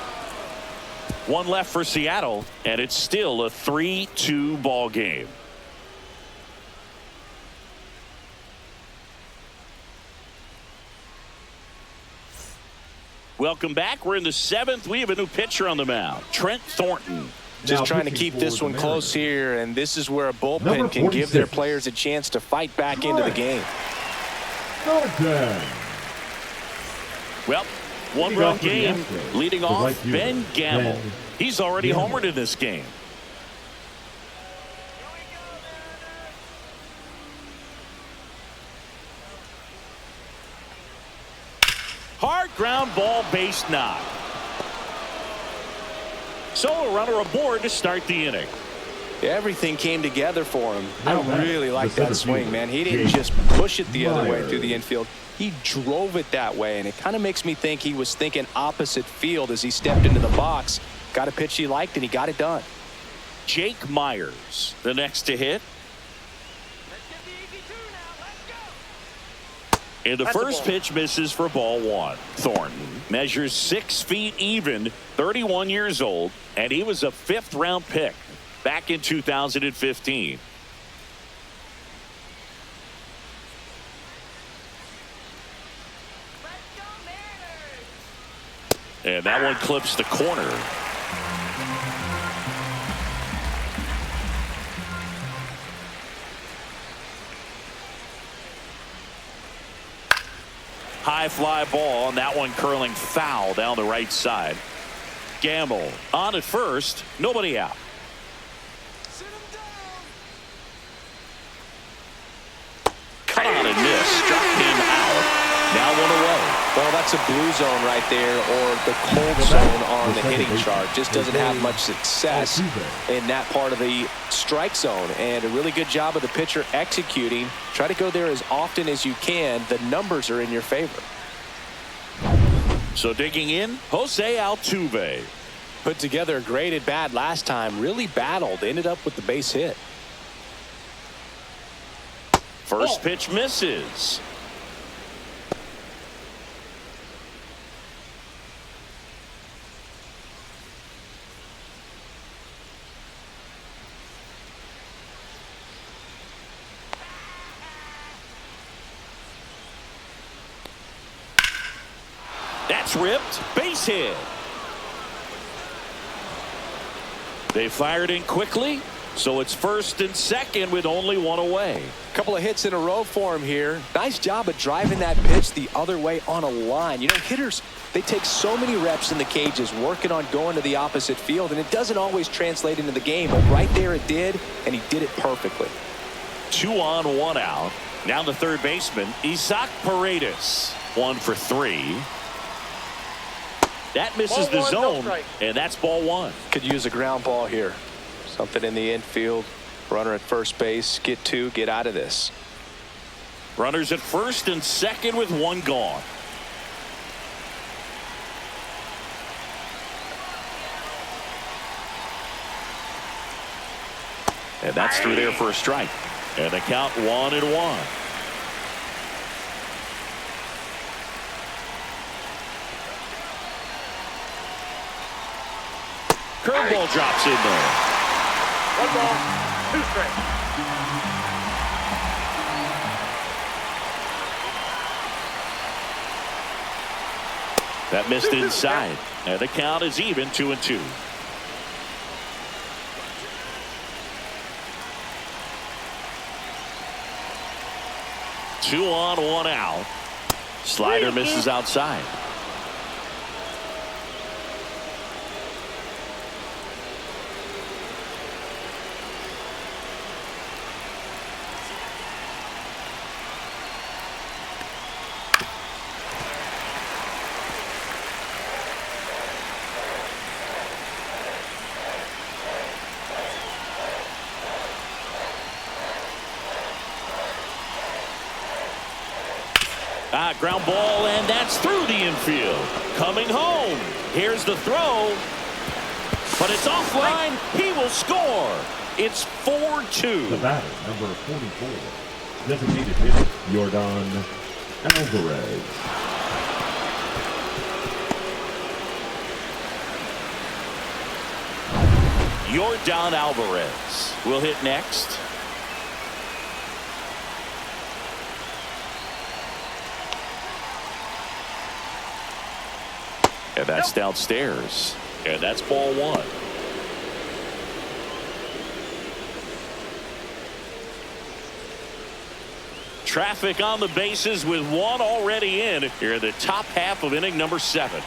1 left for Seattle, and it's still a 3-2 ball game. Welcome back. We're in the 7th. We have a new pitcher on the mound, Trent Thornton. Just trying to keep this one close here, and this is where a bullpen can give their players a chance to fight back into the game. Thornton. Well, One-run game. Leading off, right Ben Gamble. Ben He's already Gamble. homered in this game. Hard ground ball, base knock. So a runner aboard to start the inning. Everything came together for him. Now I really like that swing, man. He didn't just push it the other way through the infield. He drove it that way, and it kind of makes me think he was thinking opposite field as he stepped into the box. Got a pitch he liked, and he got it done. Jake Myers, the next to hit. And the first pitch misses for ball one. Thornton measures 6 feet even, 31 years old, and he was a 5th-round pick back in 2015. And that one clips the corner. High fly ball, and that one curling foul down the right side. Gamble on at first, nobody out. Cut on and miss, struck him out. Now one away. Well, that's a blue zone right there, or the cold zone on the hitting chart. Just doesn't have much success in that part of the strike zone. And a really good job of the pitcher executing. Try to go there as often as you can. The numbers are in your favor. So digging in, Jose Altuve. Put together a great at bat last time. Really battled. Ended up with the base hit. First pitch misses. That's ripped. Base hit. They fired in quickly, so it's first and second with only one away. Couple of hits in a row for him here. Nice job of driving that pitch the other way on a line. You know, hitters, they take so many reps in the cages working on going to the opposite field, and it doesn't always translate into the game, but right there it did, and he did it perfectly. 2 on, 1 out. Now the third baseman, Isaac Paredes. 1 for 3. That misses the zone, and that's ball 1. Could use a ground ball here. Something in the infield. Runner at first base. Get 2. Get out of this. Runners at first and second with 1 gone. And that's through there for a strike. And the count 1-1. Curveball drops in there. 1 ball, 2 strikes. That missed inside. And the count is even, 2-2. Two on, 1 out. Slider misses outside. Ground ball, and that's through the infield. Coming home. Here's the throw. But it's offline. He will score. It's 4-2. The batter, number 44, designated hitter, Yordan Alvarez. Yordan Alvarez will hit next. And that's downstairs. And that's ball 1. Traffic on the bases with one already in here in the top half of inning number 7.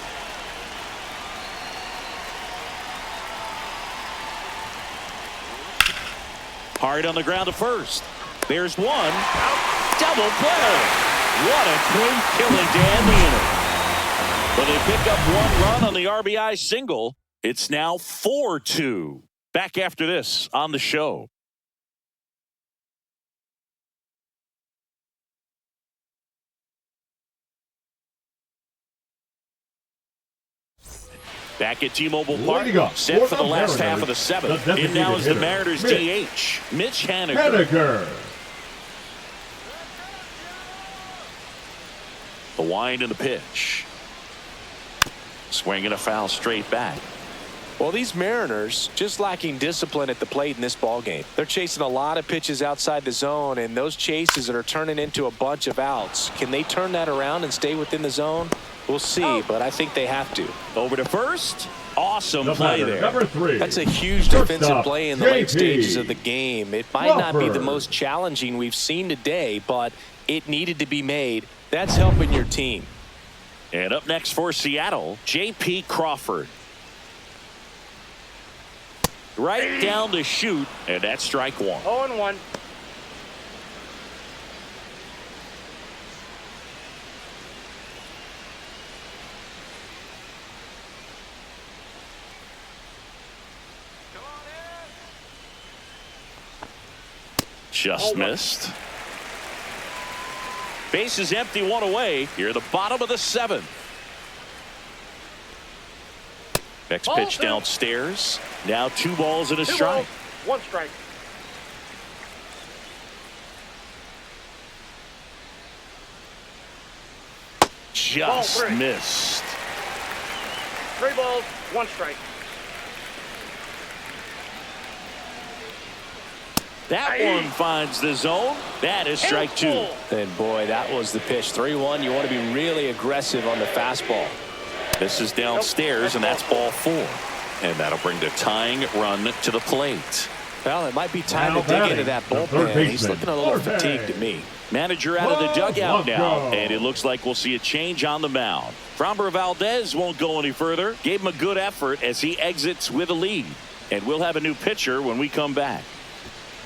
Hard on the ground to first. There's one. Double play. What a clean killing to end the inning. But they pick up one run on the RBI single. It's now 4-2. Back after this on the show. Back at T-Mobile Park, set for the last half of the 7th. In now is the Mariners DH, Mitch Haniger. The wind and the pitch. Swinging a foul straight back. Well, these Mariners just lacking discipline at the plate in this ballgame. They're chasing a lot of pitches outside the zone, and those chases that are turning into a bunch of outs. Can they turn that around and stay within the zone? We'll see, but I think they have to. Over to first. Awesome play there. Number 3. That's a huge defensive play in the late stages of the game. It might not be the most challenging we've seen today, but it needed to be made. That's helping your team. And up next for Seattle, J.P. Crawford. Right down to shoot, and that's strike 1. 0-1. Just missed. Base is empty, one away. Here, the bottom of the 7th. Next pitch downstairs. Now 2 balls and a strike. 1 strike. Just missed. 3 balls, 1 strike. That one finds the zone. That is strike 2. And boy, that was the pitch. 3-1. You want to be really aggressive on the fastball. This is downstairs, and that's ball 4. And that'll bring the tying run to the plate. Well, it might be time to dig into that bullpen. He's looking a little fatigued to me. Manager out of the dugout now, and it looks like we'll see a change on the mound. Framber Valdez won't go any further. Gave him a good effort as he exits with a lead. And we'll have a new pitcher when we come back.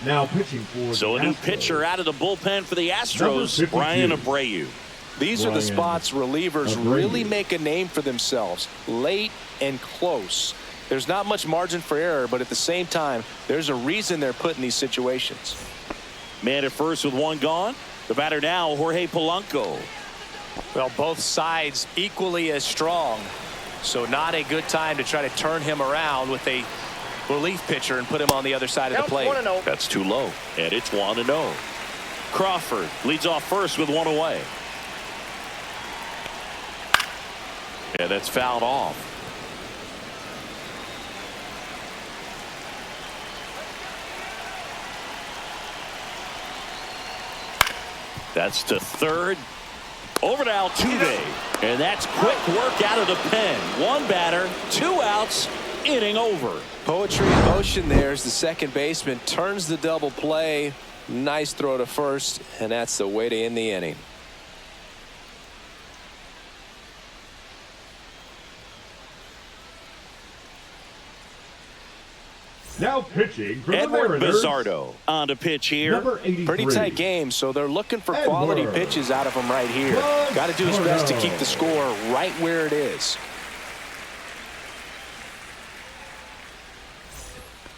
Now pitching for so a new pitcher out of the bullpen for the Astros, Brian Abreu. These are the spots relievers really make a name for themselves. Late and close. There's not much margin for error, but at the same time, there's a reason they're put in these situations. Man at first with 1 gone. The batter now, Jorge Polanco. Well, both sides equally as strong. So not a good time to try to turn him around with a relief pitcher and put him on the other side of the plate. That's too low, and it's 1-0. Crawford leads off first with 1 away. And that's fouled off. That's to third. Over to Altuve. And that's quick work out of the pen. 1 batter, 2 outs, inning over. Poetry in motion there as the second baseman turns the double play. Nice throw to first, and that's the way to end the inning. Now pitching for Edward the Mariners. Bizzardo on to pitch here. Number 83. Pretty tight game, so they're looking for quality pitches out of him right here. Got to do his best to keep the score right where it is.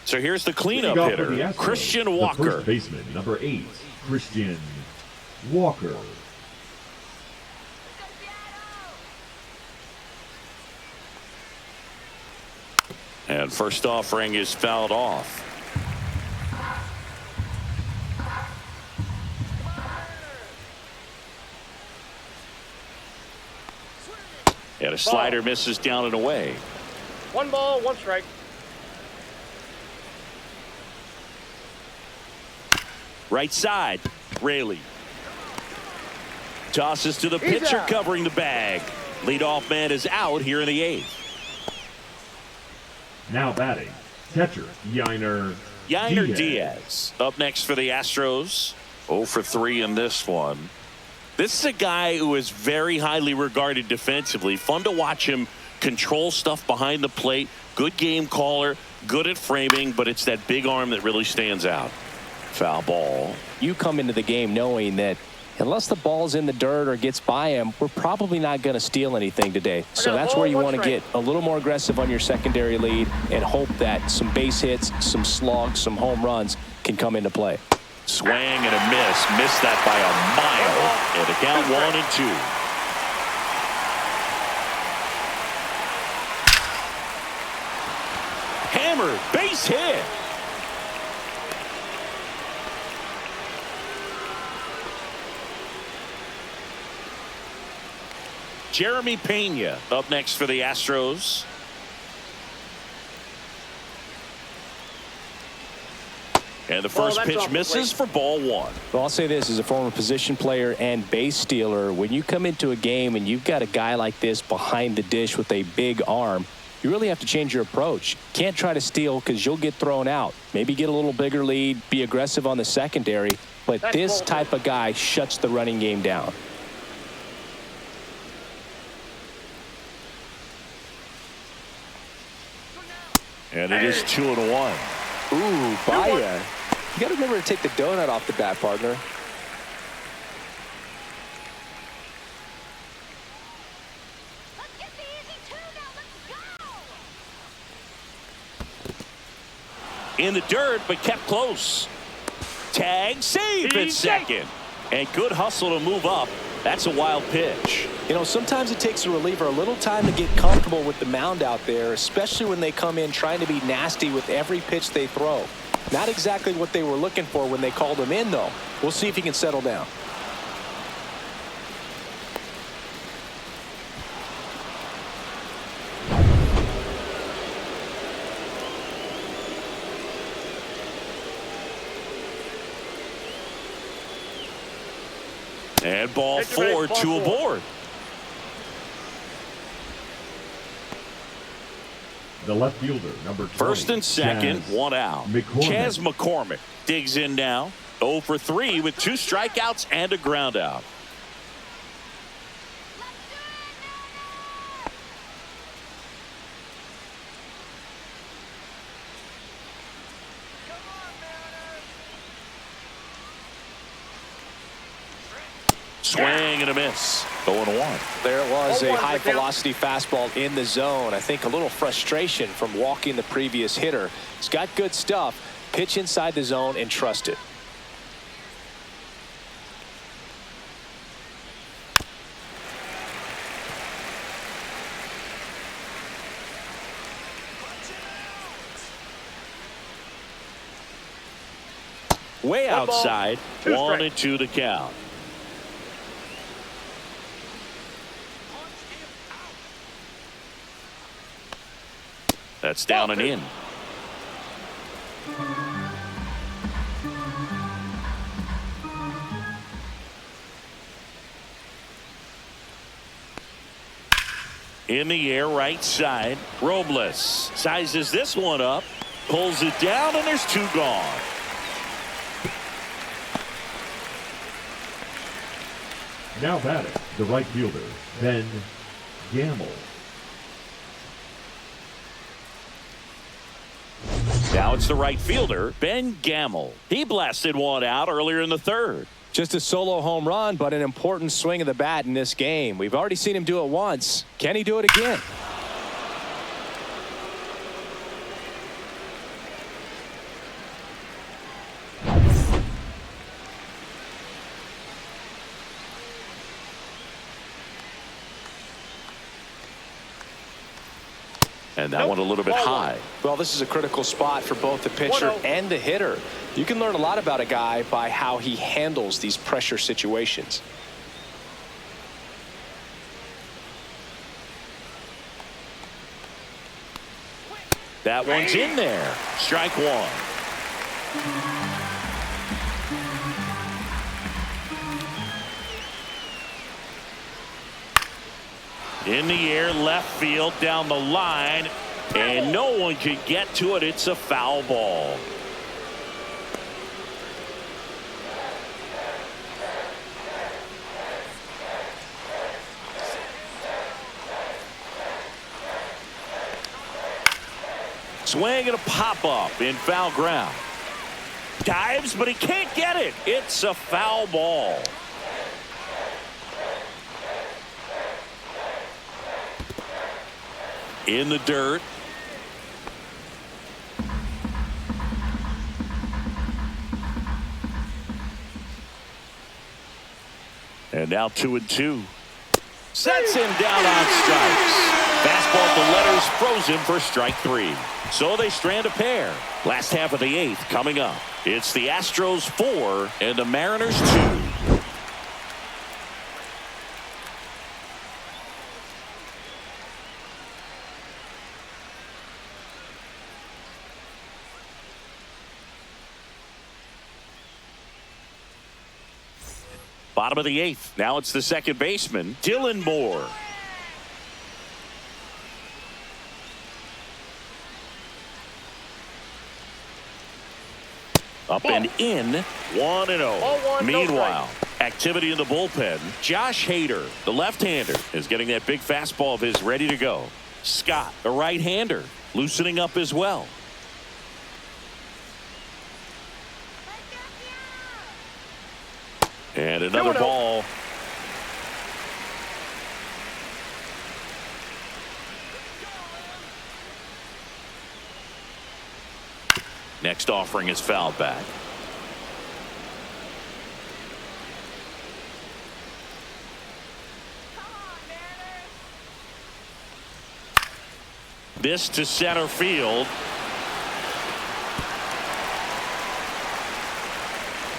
So here's the cleanup hitter, Christian Walker. The first baseman, number 8, Christian Walker. And first offering is fouled off. And a slider misses down and away. 1 ball, 1 strike. Right side, Raley. Tosses to the pitcher covering the bag. Leadoff man is out here in the 8th. Now batting, catcher Yainer Diaz. Up next for the Astros, 0 for 3 in this one. This is a guy who is very highly regarded defensively. Fun to watch him control stuff behind the plate. Good game caller, good at framing, but it's that big arm that really stands out. Foul ball. You come into the game knowing that unless the ball's in the dirt or gets by him, we're probably not going to steal anything today. So that's where you want to get a little more aggressive on your secondary lead and hope that some base hits, some slugs, some home runs can come into play. Swing and a miss. Missed that by a mile. And the count 1-2. Hammer, base hit. Jeremy Pena up next for the Astros. And the first pitch misses for ball 1. Well, I'll say this as a former position player and base stealer. When you come into a game and you've got a guy like this behind the dish with a big arm, you really have to change your approach. Can't try to steal because you'll get thrown out. Maybe get a little bigger lead, be aggressive on the secondary. But this type of guy shuts the running game down. And it is 2-1. Ooh, Baya. You got to remember to take the donut off the bat, partner. Let's get the easy 2 now. Let's go. In the dirt, but kept close. Tag, save at second. And good hustle to move up. That's a wild pitch. You know, sometimes it takes a reliever a little time to get comfortable with the mound out there, especially when they come in trying to be nasty with every pitch they throw. Not exactly what they were looking for when they called him in, though. We'll see if he can settle down. And ball 4, 2 aboard. The left fielder, number 20. First and second, one out. Chas McCormick digs in now. 0 for 3 with 2 strikeouts and a ground out. Swing and a miss. 0-1. There it was, a high-velocity fastball in the zone. I think a little frustration from walking the previous hitter. He's got good stuff. Pitch inside the zone and trust it. Way outside. 1-2 to count. That's down and in. In the air, right side. Robles sizes this one up, pulls it down, and there's 2 gone. Now batting, the right fielder, Ben Gamble. Now it's the right fielder, Ben Gamble. He blasted one out earlier in the 3rd. Just a solo home run, but an important swing of the bat in this game. We've already seen him do it once. Can he do it again? And that one a little bit high. Well, this is a critical spot for both the pitcher and the hitter. You can learn a lot about a guy by how he handles these pressure situations. That one's in there. Strike 1. In the air, left field, down the line, and no one could get to it. It's a foul ball. Swing and a pop-up in foul ground. Dives, but he can't get it. It's a foul ball. In the dirt. And now 2-2. Sets him down on strikes. Fastball at the letters, froze him for strike 3. So they strand a pair. Last half of the 8th coming up. It's the Astros 4 and the Mariners 2. Bottom of the 8th. Now it's the second baseman, Dylan Moore. Up and in, 1-0. Meanwhile, activity in the bullpen. Josh Hader, the left-hander, is getting that big fastball of his ready to go. Scott, the right-hander, loosening up as well. And another ball. Next offering is fouled back. This to center field.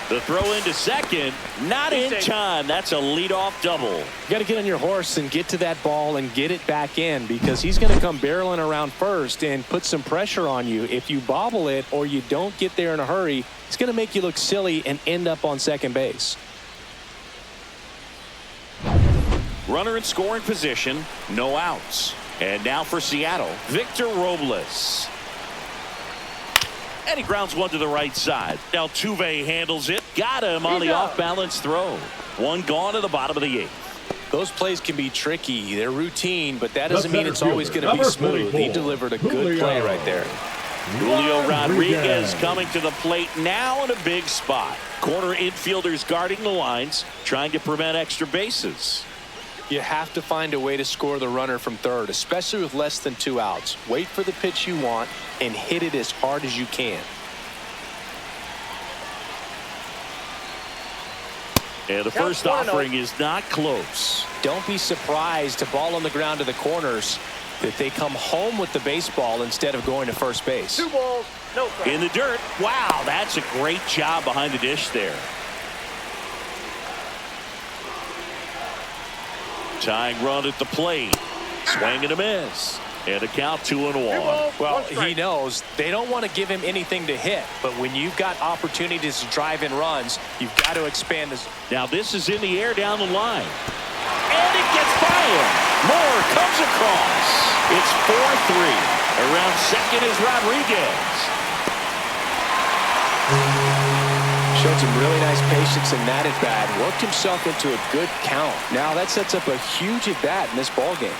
The throw into second, not in time. That's a leadoff double. You got to get on your horse and get to that ball and get it back in, because he's going to come barreling around first and put some pressure on you. If you bobble it or you don't get there in a hurry, it's going to make you look silly and end up on second base. Runner in scoring position, no outs. And now for Seattle, Victor Robles. And he grounds one to the right side. Altuve handles it. Got him on the off-balance throw. One gone to the bottom of the 8th. Those plays can be tricky. They're routine, but that doesn't mean it's always going to be smooth. He delivered a good play right there. Julio Rodriguez coming to the plate now in a big spot. Corner infielders guarding the lines, trying to prevent extra bases. You have to find a way to score the runner from third, especially with less than 2 outs. Wait for the pitch you want and hit it as hard as you can. And the first offering is not close. Don't be surprised to ball on the ground to the corners that they come home with the baseball instead of going to first base. 2 balls, no strikes. In the dirt. Wow, that's a great job behind the dish there. Tying run at the plate. Swing and a miss. And a count 2-1. Well, he knows they don't want to give him anything to hit, but when you've got opportunities to drive in runs, you've got to expand this. Now this is in the air down the line. And it gets by him. Moore comes across. It's 4-3. Around second is Rodriguez. Showed some really nice patience in that at bat. Worked himself into a good count. Now that sets up a huge at bat in this ball game.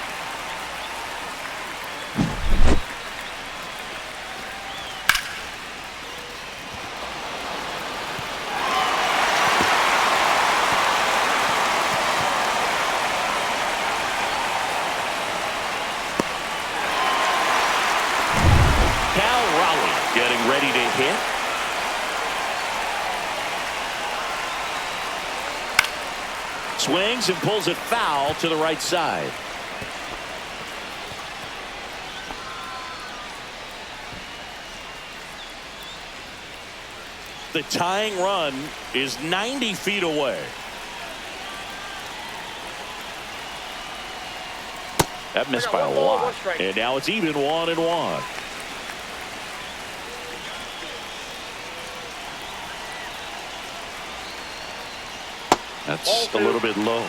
Getting ready to hit. Swings and pulls it foul to the right side. The tying run is 90 feet away. That missed by a lot. And now it's even 1-1. That's a little bit low.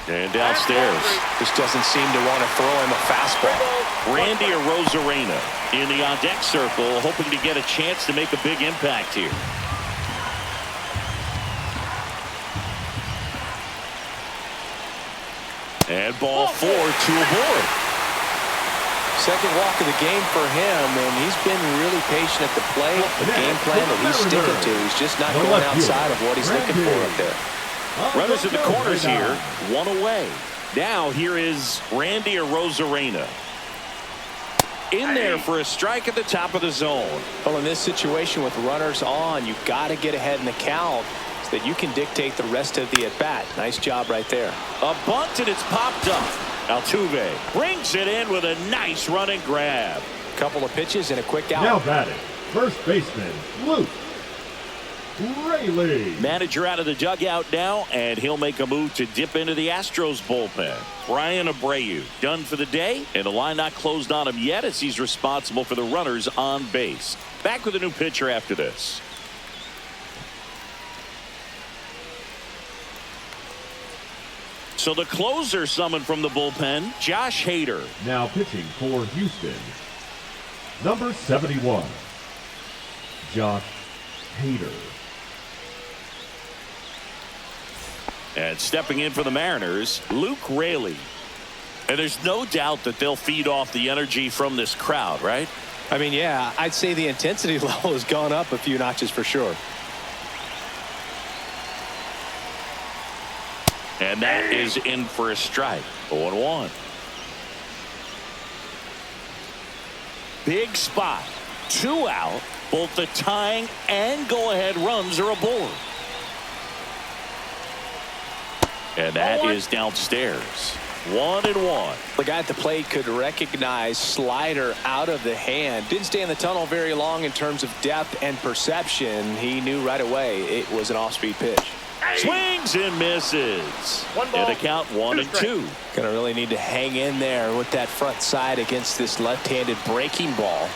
And downstairs. Just doesn't seem to want to throw him a fastball. Randy Arozarena in the on-deck circle, hoping to get a chance to make a big impact here. And ball 4, 2 aboard. Second walk of the game for him, and he's been really patient at the plate. The game plan that he's sticking to, he's just not going outside of what he's looking for up there. Runners in the corners here, 1 away. Now here is Randy Arozarena. In there for a strike at the top of the zone. Well, in this situation with runners on, you've got to get ahead in the count so that you can dictate the rest of the at-bat. Nice job right there. A bunt, and it's popped up. Altuve brings it in with a nice running grab. Couple of pitches and a quick out. Now batting, first baseman, Luke Raley. Manager out of the dugout now, and he'll make a move to dip into the Astros bullpen. Brian Abreu done for the day, and the line not closed on him yet as he's responsible for the runners on base. Back with a new pitcher after this. So the closer summoned from the bullpen, Josh Hader. Now pitching for Houston, number 71, Josh Hader. And stepping in for the Mariners, Luke Raley. And there's no doubt that they'll feed off the energy from this crowd, right? I mean, yeah, I'd say the intensity level has gone up a few notches for sure. And that is in for a strike. 0-1. Big spot. 2 out. Both the tying and go-ahead runs are aboard. And that is downstairs. 1-1. The guy at the plate could recognize slider out of the hand. Didn't stay in the tunnel very long in terms of depth and perception. He knew right away it was an off-speed pitch. Swings and misses. And a count 1-2. Gonna really need to hang in there with that front side against this left-handed breaking ball.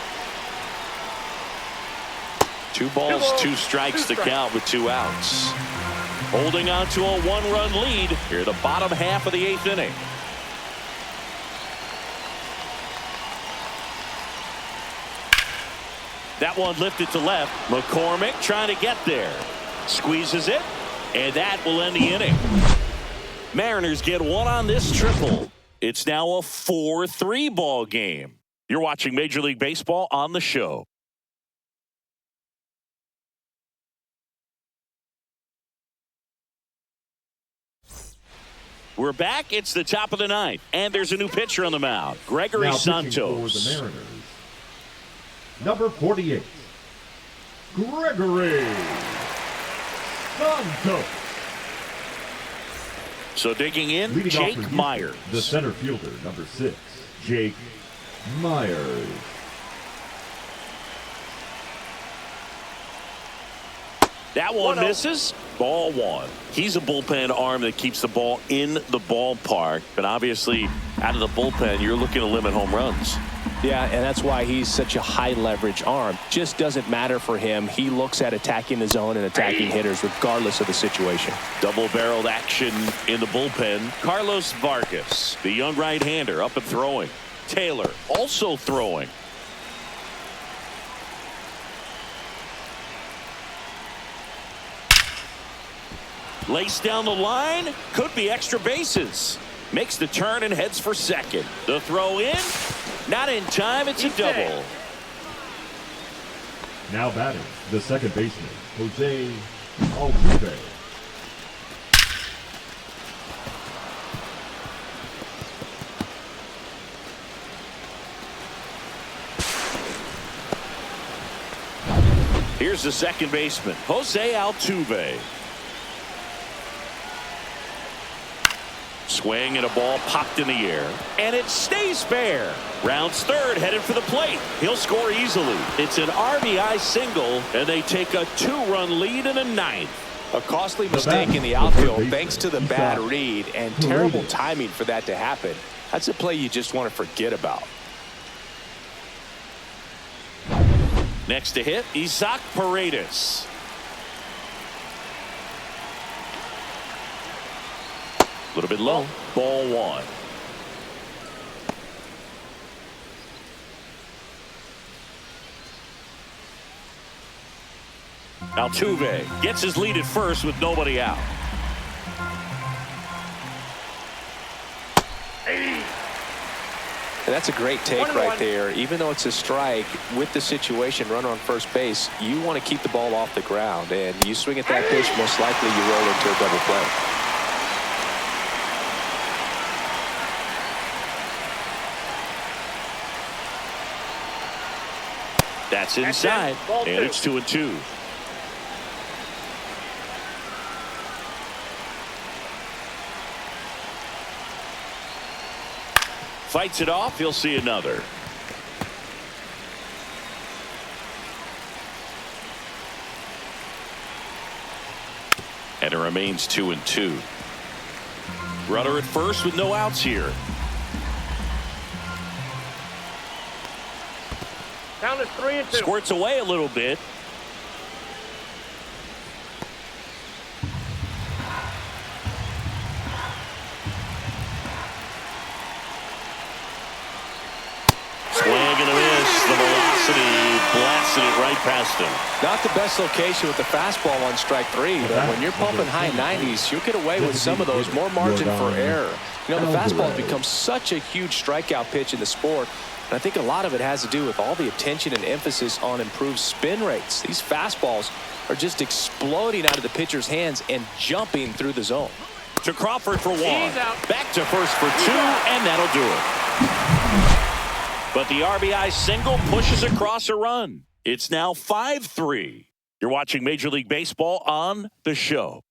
2 balls, 2 strikes to count with 2 outs. Holding on to a 1-run lead here the bottom half of the 8th inning. That one lifted to left. McCormick trying to get there. Squeezes it. And that will end the inning. Mariners get 1 on this triple. It's now a 4-3 ball game. You're watching Major League Baseball on the show. We're back. It's the top of the 9th. And there's a new pitcher on the mound. Gregory Santos. For the Mariners, number 48, Gregory Santos. So digging in, Leading off for Jake Houston, Myers. the center fielder, number 6, Jake Myers. That one misses. Ball 1. He's a bullpen arm that keeps the ball in the ballpark. But obviously, out of the bullpen, you're looking to limit home runs. Yeah, and that's why he's such a high leverage arm. Just doesn't matter for him. He looks at attacking the zone and attacking hitters regardless of the situation. Double-barreled action in the bullpen. Carlos Vargas, the young right-hander, up and throwing. Taylor also throwing. Lace down the line. Could be extra bases. Makes the turn and heads for second. The throw in. Not in time. It's a double. Now batting, the second baseman, Jose Altuve. Here's the second baseman, Jose Altuve. Swing and a ball popped in the air. And it stays fair. Rounds third, headed for the plate. He'll score easily. It's an RBI single, and they take a 2-run lead in the 9th. A costly mistake in the outfield thanks to the bad read and terrible timing for that to happen. That's a play you just want to forget about. Next to hit, Isaac Paredes. A little bit low. Ball 1. Altuve gets his lead at first with nobody out. And that's a great take right there. Even though it's a strike, with the situation, runner on first base, you want to keep the ball off the ground. And you swing at that pitch, most likely you roll into a double play. That's inside, and it's 2-2. Fights it off. He'll see another. And it remains 2-2. Runner at first with no outs here. Count is 3-2. Squirts away a little bit. Swing and a miss. The velocity blasted it right past him. Not the best location with the fastball on strike 3, but when you're pumping high 90s, you'll get away with some of those, more margin for error. You know, the fastball has become such a huge strikeout pitch in the sport, and I think a lot of it has to do with all the attention and emphasis on improved spin rates. These fastballs are just exploding out of the pitcher's hands and jumping through the zone. To Crawford for 1. Back to first for 2, and that'll do it. But the RBI single pushes across a run. It's now 5-3. You're watching Major League Baseball on The Show.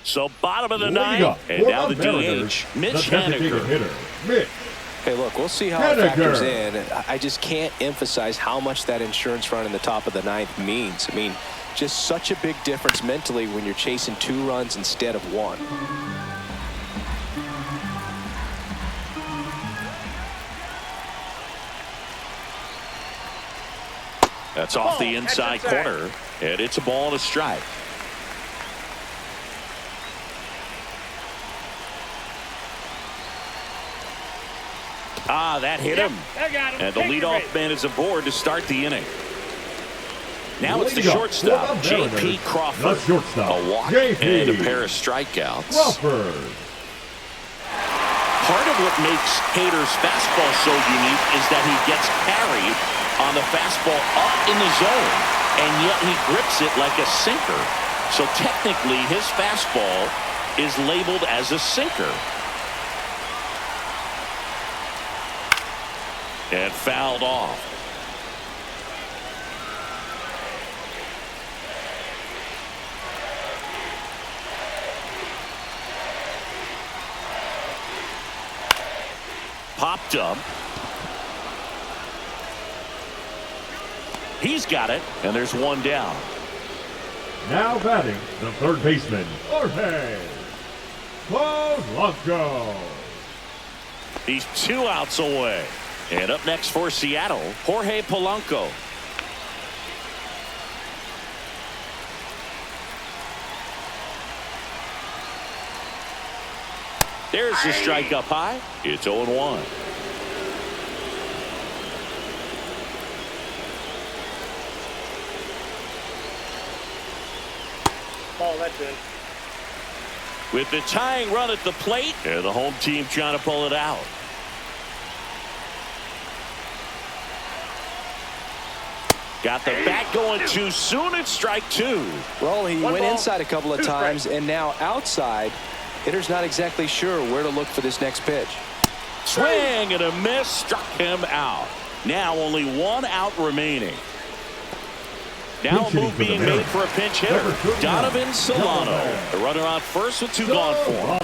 So bottom of the ninth, and now the DH, Mitch Haniger. Hey, look, we'll see how it factors in. I just can't emphasize how much that insurance run in the top of the ninth means. I mean, just such a big difference mentally when you're chasing 2 runs instead of 1. That's off the inside corner, and it's a ball and a strike. That hit him. And the leadoff man is aboard to start the inning. Now it's the shortstop, J.P. Crawford. A walk and a pair of strikeouts. Part of what makes Hader's fastball so unique is that he gets carried on the fastball up in the zone, and yet he grips it like a sinker. So technically, his fastball is labeled as a sinker. And fouled off. Popped up. He's got it, and there's 1 down. Now batting, the third baseman, Jorge Polanco. He's 2 outs away. And up next for Seattle, Jorge Polanco. There's the strike up high. It's 0-1. Ball, that's in. With the tying run at the plate, and the home team trying to pull it out. Got the bat going too soon. It's strike 2. Well, he went inside a couple of times, and now outside. Hitter's not exactly sure where to look for this next pitch. Swing and a miss, struck him out. Now only 1 out remaining. Now a move being made for a pinch hitter, Donovan Solano. The runner on first with 2 gone for him.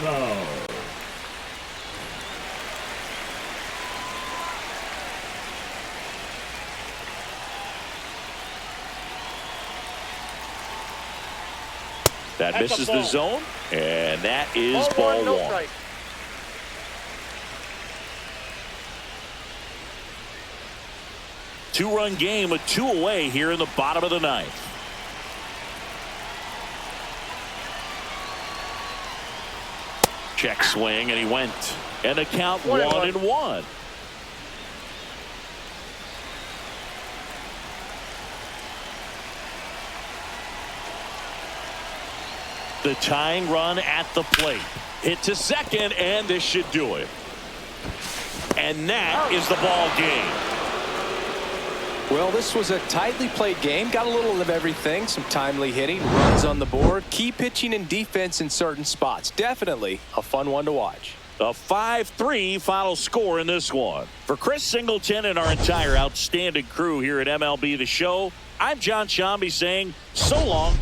That misses the zone, and that is ball 1. Two-run game with 2 away here in the bottom of the ninth. Check swing, and he went. And the count 1-1. The tying run at the plate. Hit to second, and this should do it. And that is the ball game. Well, this was a tightly played game. Got a little of everything. Some timely hitting, runs on the board, key pitching and defense in certain spots. Definitely a fun one to watch. A 5-3 final score in this one. For Chris Singleton and our entire outstanding crew here at MLB The Show, I'm John Shambi saying so long